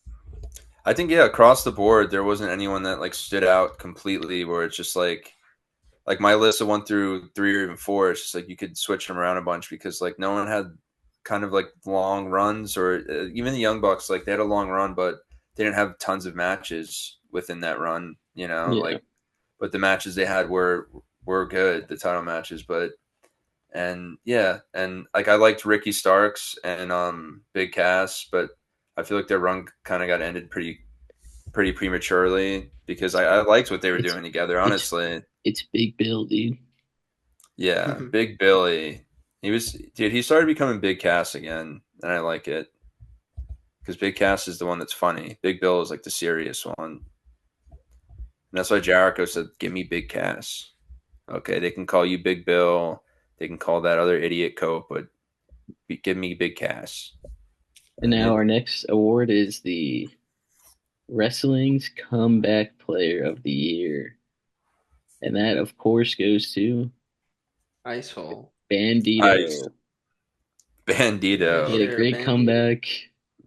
I think yeah, across the board there wasn't anyone that like stood out completely where it's just like my list of 1 through 3 or even 4, it's just like you could switch them around a bunch because like no one had kind of like long runs or even the Young Bucks like they had a long run, but they didn't have tons of matches within that run. Yeah. Like but the matches they had were good, the title matches. But and yeah, and like I liked Ricky Starks and Big Cass, but I feel like their run kind of got ended pretty prematurely because I liked what they were It's doing together. it's Honestly, it's Big Bill, dude. yeah, Big Billy. He started becoming Big Cass again, and I like it because Big Cass is the one that's funny. Big Bill is like the serious one, and that's why Jericho said, "Give me Big Cass." Okay, they can call you Big Bill, they can call that other idiot Cope, but give me Big Cass. And And now it, our next award is the Wrestling's Comeback Player of the Year. And that, of course, goes to Ice hole. Ice Bandito. Yeah, He had Bandito, a sure, great Bandito. comeback.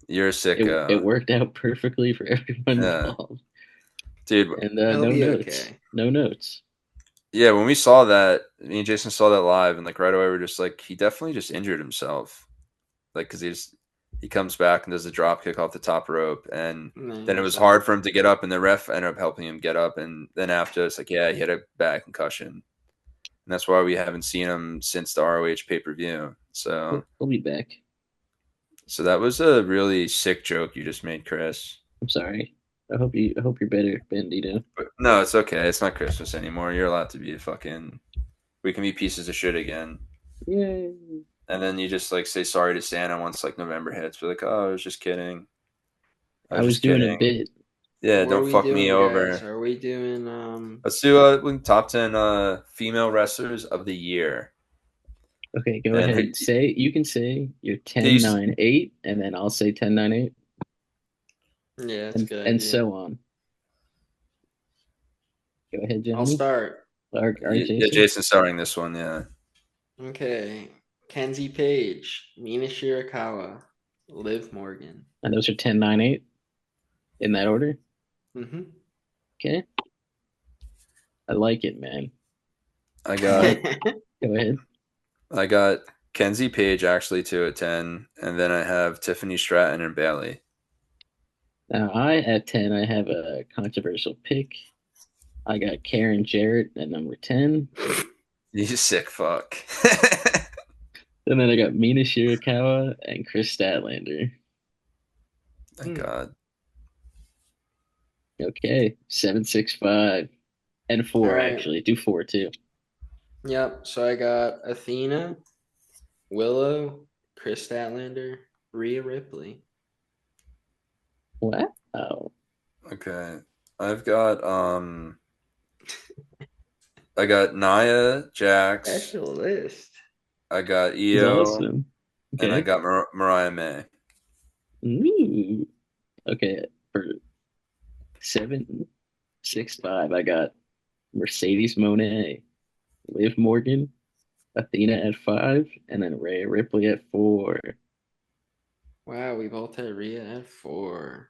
you're a It sicko. worked out perfectly for everyone Yeah, involved. dude. And He'll no be notes. okay. No notes. Yeah, when we saw that, me and Jason saw that live, and like right away, we're just like, he definitely just injured himself. Like, because he comes back and does a drop kick off the top rope, and And then then it he's was out. hard for him to get up, and the ref ended up helping him get up, and then after it's like, yeah, he had a bad concussion, and that's why we haven't seen him since the ROH pay per view. He'll be back. So that was a really sick joke you just made, Chris. I'm sorry. I hope you're better, Bandito. But no, it's okay. It's not Christmas anymore. You're allowed to be a fucking. We can be pieces of shit again. Yay. And then you just like say sorry to Santa once like November hits. Be like, oh, I was just kidding. I I was was just doing a kidding. bit. Yeah, What are don't we fuck me doing, guys? over. Are we doing Let's do top 10 female wrestlers of the year. Okay, go And ahead. You can say you're you, 10 9 8, and then I'll say 10 9 8, Yeah, that's a good and idea. so on. Go ahead, I'll Johnny. start. All right, yeah, Jason. Jason's starting this one. Yeah, Okay. Kenzie Page, Mina Shirakawa, Liv Morgan. And those are 10 9 8 in that order. Mm-hmm. Okay. I like it, man. I All got right, go ahead. I got Kenzie Page actually too at 10, and then I have Tiffany Stratton and Bailey. Now, at 10, I have a controversial pick. I got Karen Jarrett at number 10. You sick fuck. And then I got Mina Shirakawa and Chris Statlander. Thank God. Okay, 7 6 5 and 4, All right. actually. Do 4 too. Yep. So I got Athena, Willow, Chris Statlander, Rhea Ripley. What? Oh, Okay. I've got I got Nia Jax. Special list. I got it's Io, awesome. and I Okay. got Mariah May. Ooh. Okay, for 7 6 5, I got Mercedes Monet, Liv Morgan, Athena at 5, and then Rhea Ripley at 4. Wow, we both had Rhea at 4.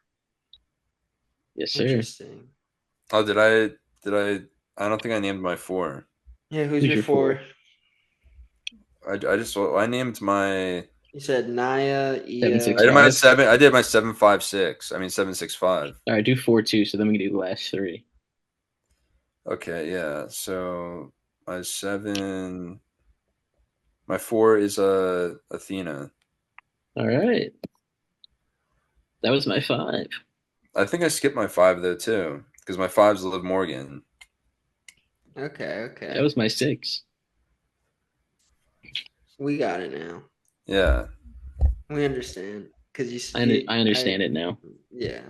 Yes, sir. Interesting. Oh, I don't think I named my 4. Yeah, who's Who's your your 4? 4? I named my You said Nia, Seven, Io. six, five. I did my 756. I mean 765. All right, do 4 too, so then we can do the last 3. Okay, yeah. So my 7 my 4 is Athena. All right. That was my 5. I think I skipped my 5 though too because my 5 is Liv Morgan. Okay, That okay. was my 6. We got it now. Yeah. We understand. Because I understand it now. Yeah.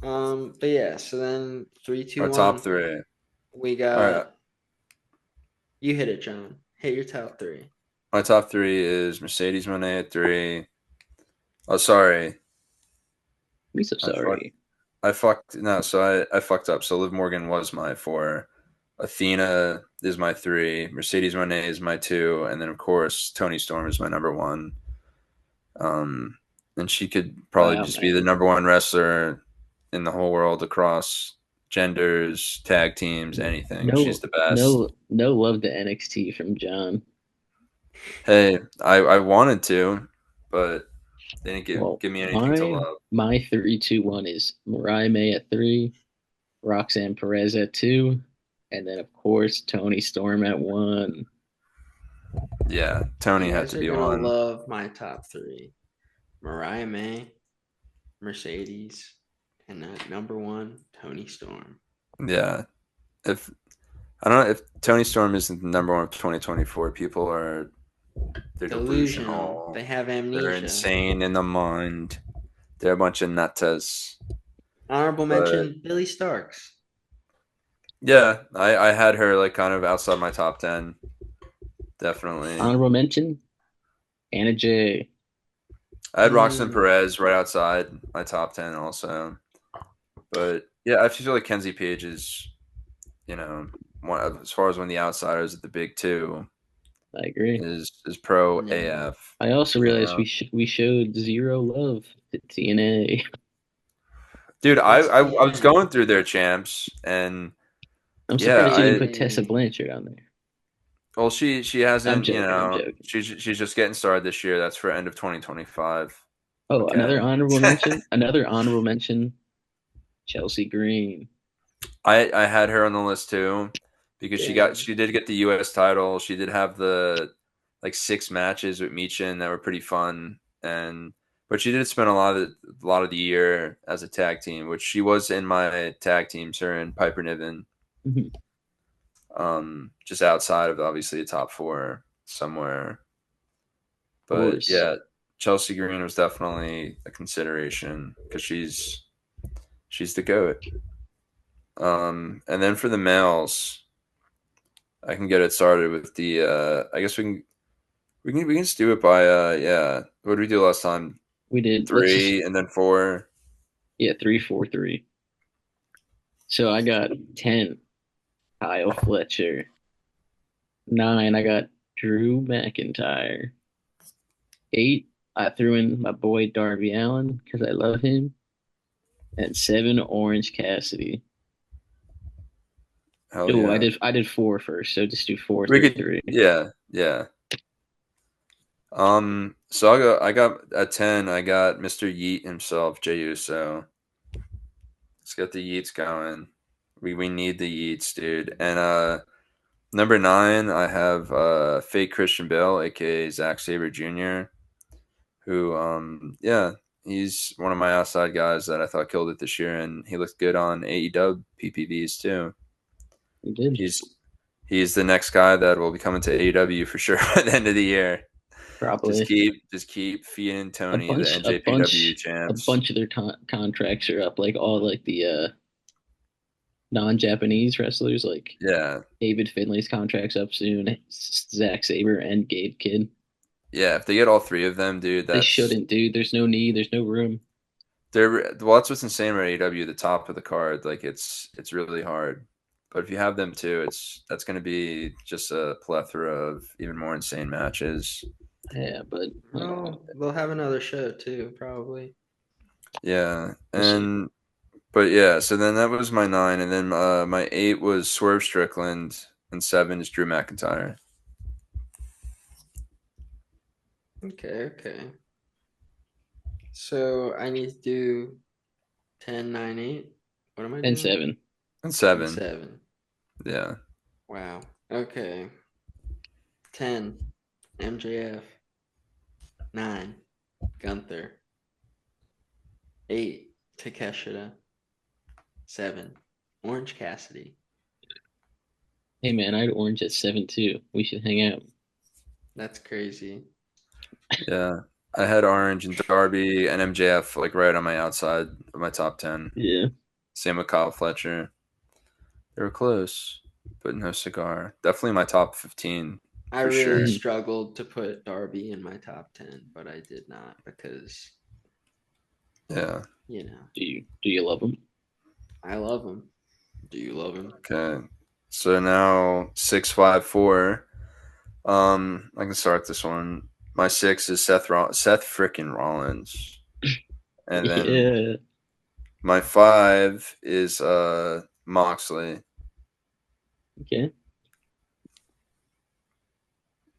But yeah, so then 3, 2, Our 1. top 3. We All right. got you hit it, John. Hit your top three. My top three is Mercedes Monet at three. Oh, sorry. I'm so I fucked. sorry. I fucked. No, so I fucked up. So Liv Morgan was my four. Athena is my three. Mercedes Monet is my two, and then of course Tony Storm is my number one. Um, and she could probably Wow, just be the man. number one wrestler in the whole world across genders, tag teams, anything. She's No, the best. no love to NXT from John. Hey, I wanted to, but they didn't Well, give me anything to my love. my 3-2-1 is Mariah May at three, Roxanne Perez at two, and then of course Tony Storm at one. Yeah, You Tony had guys to are be gonna one. love my top three: Mariah May, Mercedes, and that number one, Tony Storm. Yeah, if I don't know if Tony Storm isn't the number one of 2024, people are they're Delusional. delusional. They have They're amnesia. insane in the mind. They're a bunch of nutters. Honorable But mention: Billy Starks. yeah, I had her like kind of outside my top 10. Definitely. Honorable mention, Anna Jay. I had Roxanne Mm, Perez right outside my top 10 also. But yeah, I feel like Kenzie Page is, one, as far as one of the outsiders at the big two I agree. is pro no. AF. I also You realized know, we showed zero love to TNA. dude, What's I was TNA? going through their champs, and I'm yeah, surprised you didn't put Tessa TNA. Blanchard on there. well, she I'm hasn't, joking. I'm joking. she's just getting started this year. That's for end of 2025. Oh, Okay. Another honorable mention, Chelsea Green. I had her on the list too because Damn. she did get the US title. She did have the like six matches with Michin that were pretty fun, and but she did spend a lot of the year as a tag team, which she was in my tag teams, her and Piper Niven. Of Just outside of obviously the top four somewhere. But course. yeah, Chelsea Green was definitely a consideration because she's the goat. And then for the males, I can get it started with the. I guess we can just do it by. Yeah, what did we do last time? We did. Let's just Three and then four. yeah, 3-4-3. So I got 10, Kyle Fletcher. 9, I got Drew McIntyre. 8, I threw in my boy Darby Allen because I love him. And 7, Orange Cassidy. Hell Oh, yeah. I did 4 first, so just do four, We three, could. three. Yeah, yeah. So I got at 10. I got Mr. Yeet himself, Jey Uso. Let's get the Yeets going. We need the Yeets, dude. And number 9, I have fake Christian Bale, aka Zack Sabre Jr., who yeah, he's one of my outside guys that I thought killed it this year, and he looked good on AEW PPVs too. We did. He's he's the next guy that will be coming to AEW for sure by the end of the year. Probably. Just keep feeding A Tony the bunch, a NJPW bunch, a champs. bunch of their contracts are up. Like all like the non-Japanese wrestlers, like Yeah, David Finlay's contract's up soon. Zack Sabre and Gabe Kidd. yeah. If they get all three of them, dude, They that's shouldn't, dude. There's no need. There's no room. they're well. That's what's insane about AEW. The top of the card, like it's really hard. But if you have them too, that's going to be just a plethora of even more insane matches. Yeah, but Oh, they'll have another show too, probably. Yeah, we'll see. and but yeah, so then that was my 9, and then my 8 was Swerve Strickland, and 7 is Drew McIntyre. Okay, okay. So I need to do 10, 9, 8. What am I And doing? 7. And And 7, 7. yeah. Wow. Okay. 10, MJF. 9, Gunther. 8, Takeshita. 7, Orange Cassidy. Hey man, I had Orange at 7 too. We should hang out. That's crazy. Yeah, I had Orange and Darby and MJF like right on my outside of my top 10. Yeah. Same with Kyle Fletcher. They were close, but no cigar. Definitely my top 15 I for really sure. struggled to put Darby in my top 10, but I did not because, Yeah. Do you love him? I love him. Do you love him? Okay. So now 654. I can start this one. My 6 is Seth frickin' Rollins. And then Yeah. my 5 is Moxley. Okay.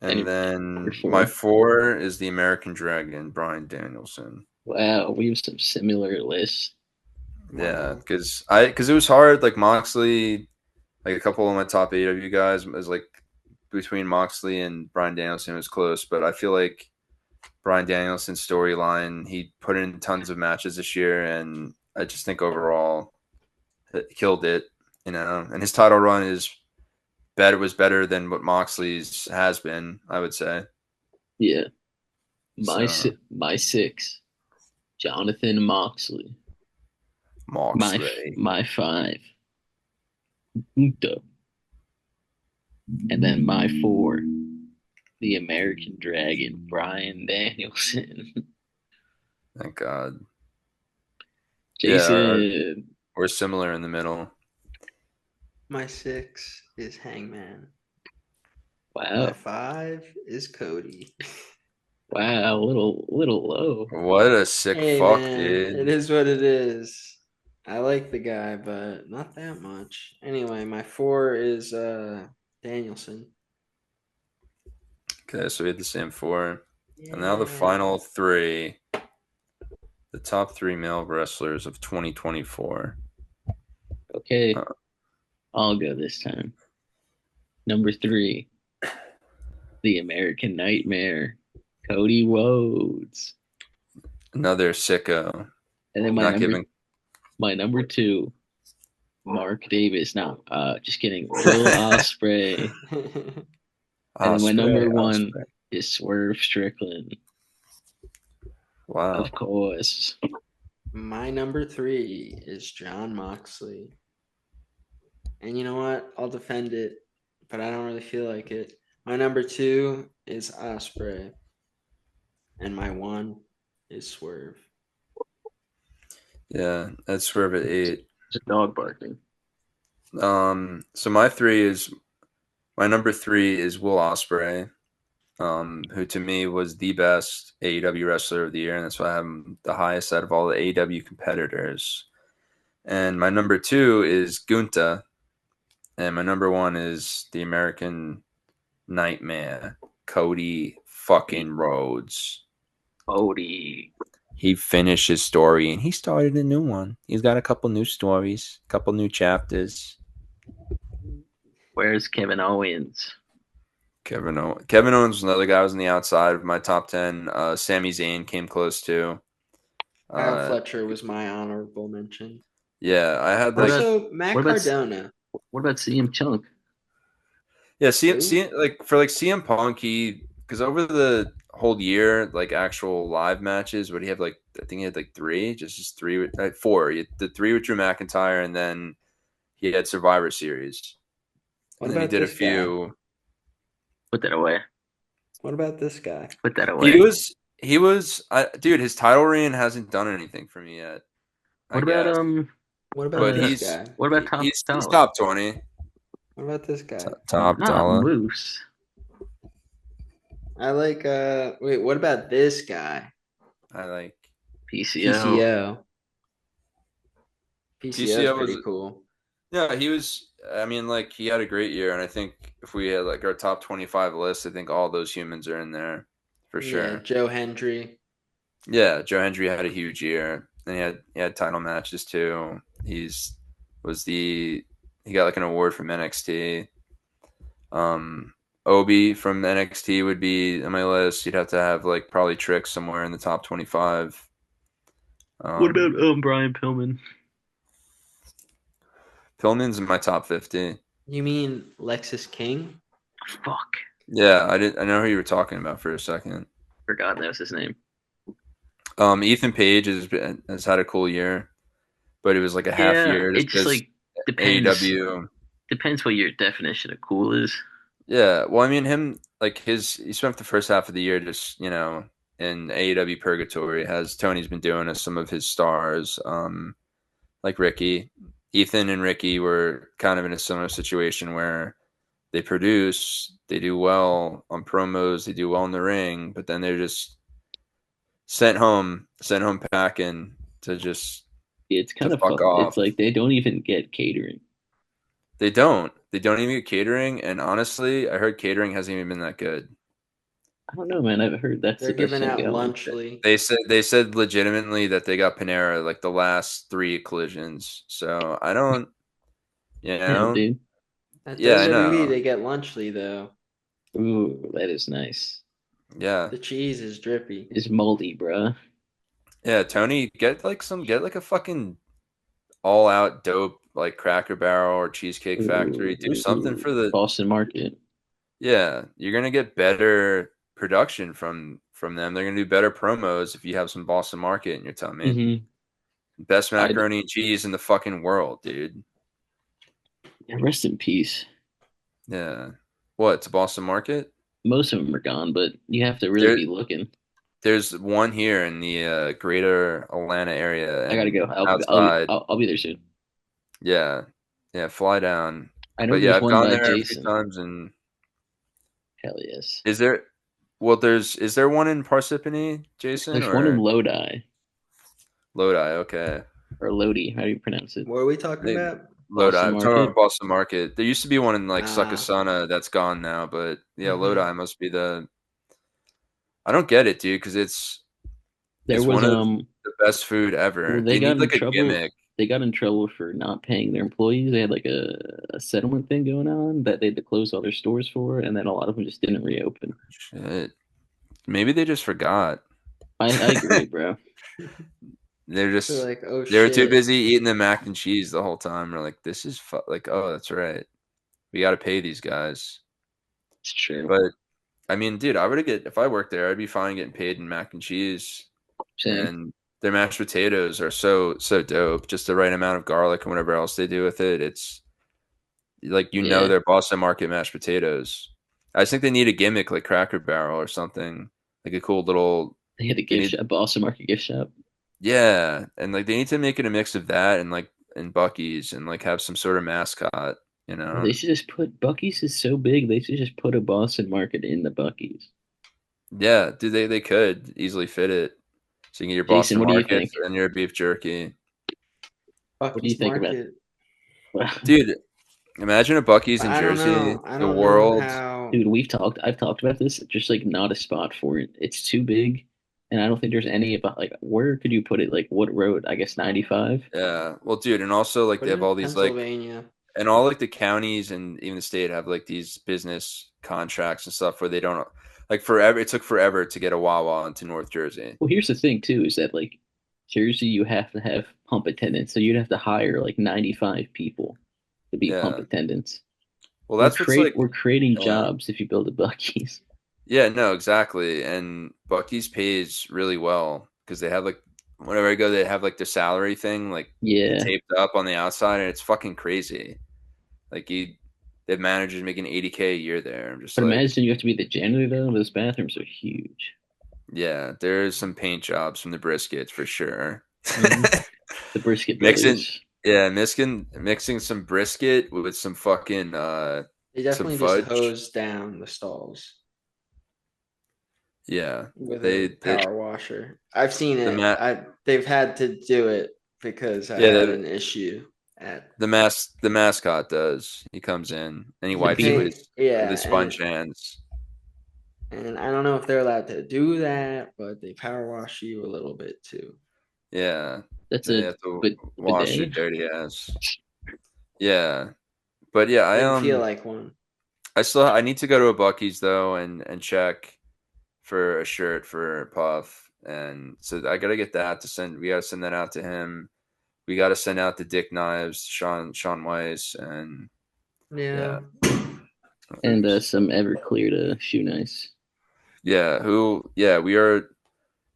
And then Your my 4? 4 is the American Dragon, Bryan Danielson. Wow, we have some similar lists. Yeah, Wow. because it was hard. Like Moxley, like a couple of my top AEW guys was like between Moxley and Bryan Danielson was close, but I feel like Bryan Danielson's storyline, he put in tons of matches this year, and I just think overall it killed it. And his title run was better than what Moxley's has been, I would say. Yeah. So My 6, Jonathan Moxley. Moxley. My 5, Uto. And then my 4, the American Dragon, Bryan Danielson. Thank God. Yeah, Jason. we're similar in the middle. My 6 is Hangman. Wow. My 5 is Cody. Wow, a little low. What a sick Hey fuck, man, it dude. is what it is. I like the guy, but not that much. Anyway, my 4 is Danielson. Okay, so we had the same 4. And now the Yeah. final 3. The top 3 male wrestlers of 2024. Okay, Uh, I'll go this time. Number 3, the American Nightmare, Cody Rhodes. Another sicko. And then Not giving. my number 2, Mark Davis. No, just kidding. Will Ospreay. And then my number 1 Ospreay. is Swerve Strickland. Wow. Of course. My number 3 is John Moxley. And you know what? I'll defend it, but I don't really feel like it. My number 2 is Osprey. And my 1 is Swerve. Yeah, that's Swerve at 8. It's a dog barking. So my number 3 is Will Ospreay, who to me was the best AEW wrestler of the year, and that's why I have him the highest out of all the AEW competitors. And my number 2 is Gunta, and my number 1 is the American Nightmare, Cody fucking Rhodes. Cody. He finished his story and he started a new one. He's got a couple new stories, a couple new chapters. Where's Kevin Owens? Kevin Owens was another guy who was on the outside of my top 10. Sami Zayn came close too. Kyle Fletcher was my honorable mention. Yeah, I had What like Also, Matt Cardona. What about CM Chunk? yeah, like for like CM Punk, because over the whole year, like actual live matches, would he have like I think he had like 3, just 3 with 4. He had the 3 with Drew McIntyre, and then he had Survivor Series, What and then he about did a this guy? few. Put that away. What about this guy? Put that away. He was, dude. His title reign hasn't done anything for me yet. What about What about But this guy? what about Top he's Dollar? top 20. What about this guy? Top Not dollar. Moose. I like wait, what about this guy? I like PCO. PCO is pretty cool. Yeah, he was. I mean, like he had a great year, and I think if we had like our top 25 list, I think all those humans are in there for sure. Yeah, Joe Hendry. Yeah, Joe Hendry had a huge year, and he had title matches too. He got like an award from NXT. Obi from NXT would be on my list. You'd have to have like probably Trick somewhere in the top 25. What about Brian Pillman? Pillman's in my top 50. You mean Lexus King? Fuck. Yeah, I know who you were talking about for a second. Forgot that was his name. Ethan Page has had a cool year, but it was like a half year. It just like depends. AEW. Depends what your definition of cool is. Yeah, well, I mean, he spent the first half of the year just in AEW purgatory. Has Tony's been doing as some of his stars, like Ricky, Ethan, and Ricky were kind of in a similar situation where they produce, they do well on promos, they do well in the ring, but then they're just sent home packing to just It's to kind of fuck fucked. It's off. like they don't even get catering. They don't. They don't even get catering, and honestly, I heard catering hasn't even been that good. I don't know, man. I've heard that's They're the best giving thing out going. lunchly. They said legitimately that they got Panera like the last three collisions. So I don't, you Damn, know, dude. At yeah, I WWE, know, they get lunchly though. Ooh, that is nice. yeah, The cheese is drippy. It's moldy, bruh. yeah. Tony, get like a fucking all out dope like Cracker Barrel or Cheesecake Factory. Do something Ooh, for the Boston Market. yeah. You're gonna get better production from them. They're gonna do better promos if you have some Boston Market in your tummy. Mm-hmm. Best I macaroni and cheese in the fucking world, dude. Yeah, rest in peace. Yeah. What? It's a Boston Market? Most of them are gone, but you have to really There, be looking. there's one here in the greater Atlanta area I gotta and go. outside. I'll be there soon. Yeah. Yeah, fly down. I know But yeah, there's I've one gone by there a few Jason. times and Hell yes. is there well is there one in Parsippany, Jason, There's one in or Lodi Lodi? Okay. or Lodi. How do you pronounce it? What are we I talking think about? Lodi. Boston I'm talking Market. about Boston Market. There used to be one in like Ah, Sucasana that's gone now, but yeah, mm-hmm. Lodi must be I don't get it, dude, because There it's was one of the best food well ever. they They got need in like a trouble. gimmick. They got in trouble for not paying their employees. They had like a settlement thing going on that they had to close all their stores for, and then a lot of them just didn't reopen. Shit. Maybe they just forgot. I agree, bro. They're They're just like, oh they were too shit. busy eating the mac and cheese the whole time. We're like, this is like, oh, that's right. We got to pay these guys. It's true. But I mean, dude, I would get if I worked there, I'd be fine getting paid in mac and cheese. Same. And their mashed potatoes are so dope. Just the right amount of garlic and whatever else they do with it. It's like Yeah. their Boston Market mashed potatoes. I just think they need a gimmick like Cracker Barrel or something like a cool little. They had a They gift need shop, Boston Market gift shop. yeah, and like they need to make it a mix of that and like and Bucky's and like have some sort of mascot. You They know? should just put Bucky's is so big. They should just put a Boston Market in the Bucky's. Yeah, dude, they could easily fit it. So you can get your Jason, Boston what do you Market think? and your beef jerky. What do you Bucky's think about? Market. Dude, imagine a Bucky's in I don't Jersey. know. I The don't know world. how. Dude, I've talked about this. Just like not a spot for it. It's too big, and I don't think there's any about like where could you put it? Like what road? I guess 95. Yeah. Well, dude, and also like Put they it have in all these like Pennsylvania. and all like the counties and even the state have like these business contracts and stuff where they don't like forever. It took forever to get a Wawa into North Jersey. Well, here's the thing too, is that like Jersey, you have to have pump attendants, so you'd have to hire like 95 people to be pump Yeah. attendants. Well, that's what's like. We're creating Yeah. jobs if you build a Bucky's. Yeah, no, exactly. And Bucky's pays really well because they have like whenever I go, they have like the salary thing like Yeah, taped up on the outside, and it's fucking crazy. Like they have managers making 80K a year there. I'm just but like, imagine you have to be the janitor though. Those bathrooms are huge. yeah, there's some paint jobs from the briskets for sure. Hmm. The Brisket Mixing, Brothers. yeah, mixing some brisket with some fucking They some definitely just fudge. hose down the stalls Yeah, with a they power washer. I've seen the it. mat. They've had to do it because I Yeah, had an issue at the mascot does. He comes in and he The the wipes it beaver. paint. Yeah, with his sponge hands. and I don't know if they're allowed to do that, but they power wash you a little bit too. Yeah, That's they a have to wash your bidet. dirty ass. Yeah, but yeah, Didn't feel like one. I need to go to a Bucky's though and check for a shirt for Puff, and so I gotta get that to send. We gotta send that out to him. We gotta send out the Dick Knives, Sean Weiss, and Yeah. yeah, And some Everclear to shoe nice. yeah. We are.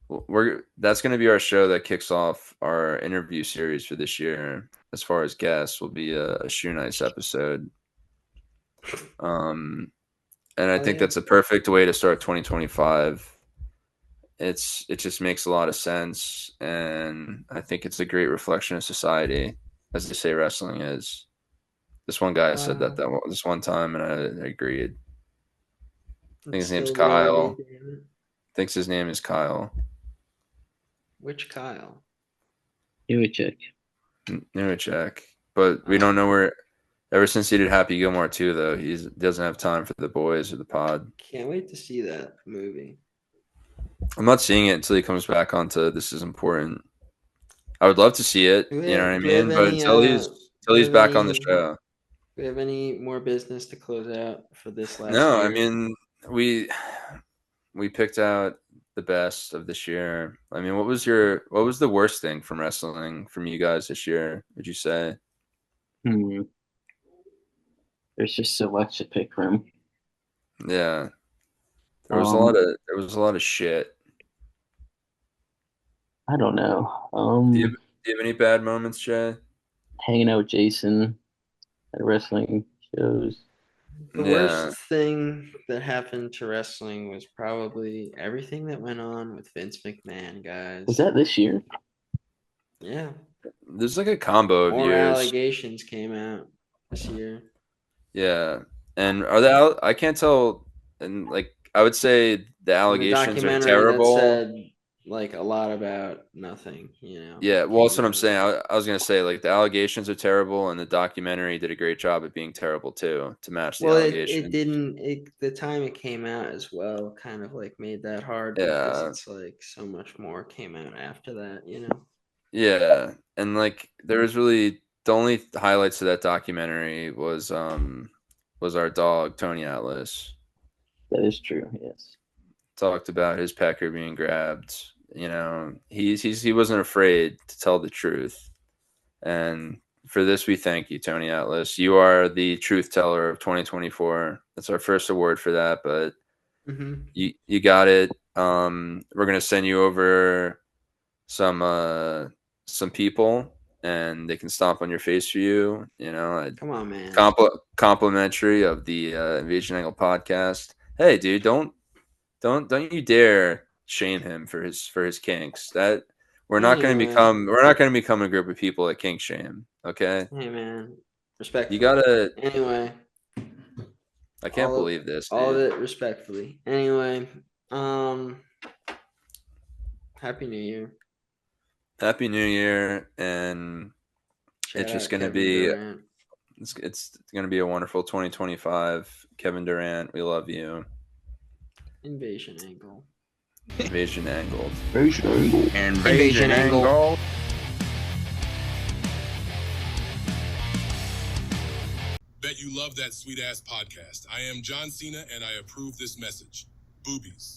We're that's gonna be our show that kicks off our interview series for this year. As far as guests, will be a shoe nice episode. And I think that's a perfect way to start 2025. It just makes a lot of sense, and I think it's a great reflection of society, as they say wrestling is. This one guy said that this one time, and I agreed. I think It's his name's still there, Kyle. damn it. Thinks his name is Kyle. Which Kyle? Newicek. Newicek. But we don't know where. Ever since he did Happy Gilmore 2, though, he doesn't have time for the boys or the pod. Can't wait to see that movie. I'm not seeing it until he comes back onto This Is Important. I would love to see it, Do we you know have, what I do we have mean? But any until he's back on the show. do we have any more business to close out for this last No, year? I mean we picked out the best of this year. I mean, what was the worst thing from wrestling from you guys this year, would you say? There's just so much to pick from. Yeah. There was a lot of shit. I don't know. Do you have any bad moments, Jay? Hanging out with Jason at wrestling shows. The Yeah. worst thing that happened to wrestling was probably everything that went on with Vince McMahon, guys. Was that this year? Yeah. There's like a combo of More years. allegations came out this year. Yeah. And I can't tell, and like I would say the allegations are terrible. That said like a lot about nothing, you know. Yeah, well, that's what I'm saying. I was gonna say like the allegations are terrible, and the documentary did a great job at being terrible too to match the allegations. It didn't. The time it came out as well kind of like made that hard because Yeah, it's like so much more came out after that, you know. yeah, and like there was really the only highlights of that documentary was our dog Tony Atlas. That is true. Yes. Talked about his pecker being grabbed. You know, he wasn't afraid to tell the truth. And for this, we thank you, Tony Atlas. You are the truth teller of 2024. That's our first award for that, but you got it. We're gonna send you over some people, and they can stomp on your face for you. You know, come on, man. Complimentary of the Invasion Angle podcast. Hey, dude, don't you dare shame him for his kinks. That we're not going to become a group of people that kink shame. Okay. Hey man, respect. You gotta. Anyway, I can't believe this. All of it respectfully. Anyway, Happy New Year. Happy New Year, and it's just going to be. It's going to be a wonderful 2025. Kevin Durant, we love you. Invasion Angle. Invasion Angle. Invasion Angle. Bet you love that sweet ass podcast. I am John Cena and I approve this message. Boobies.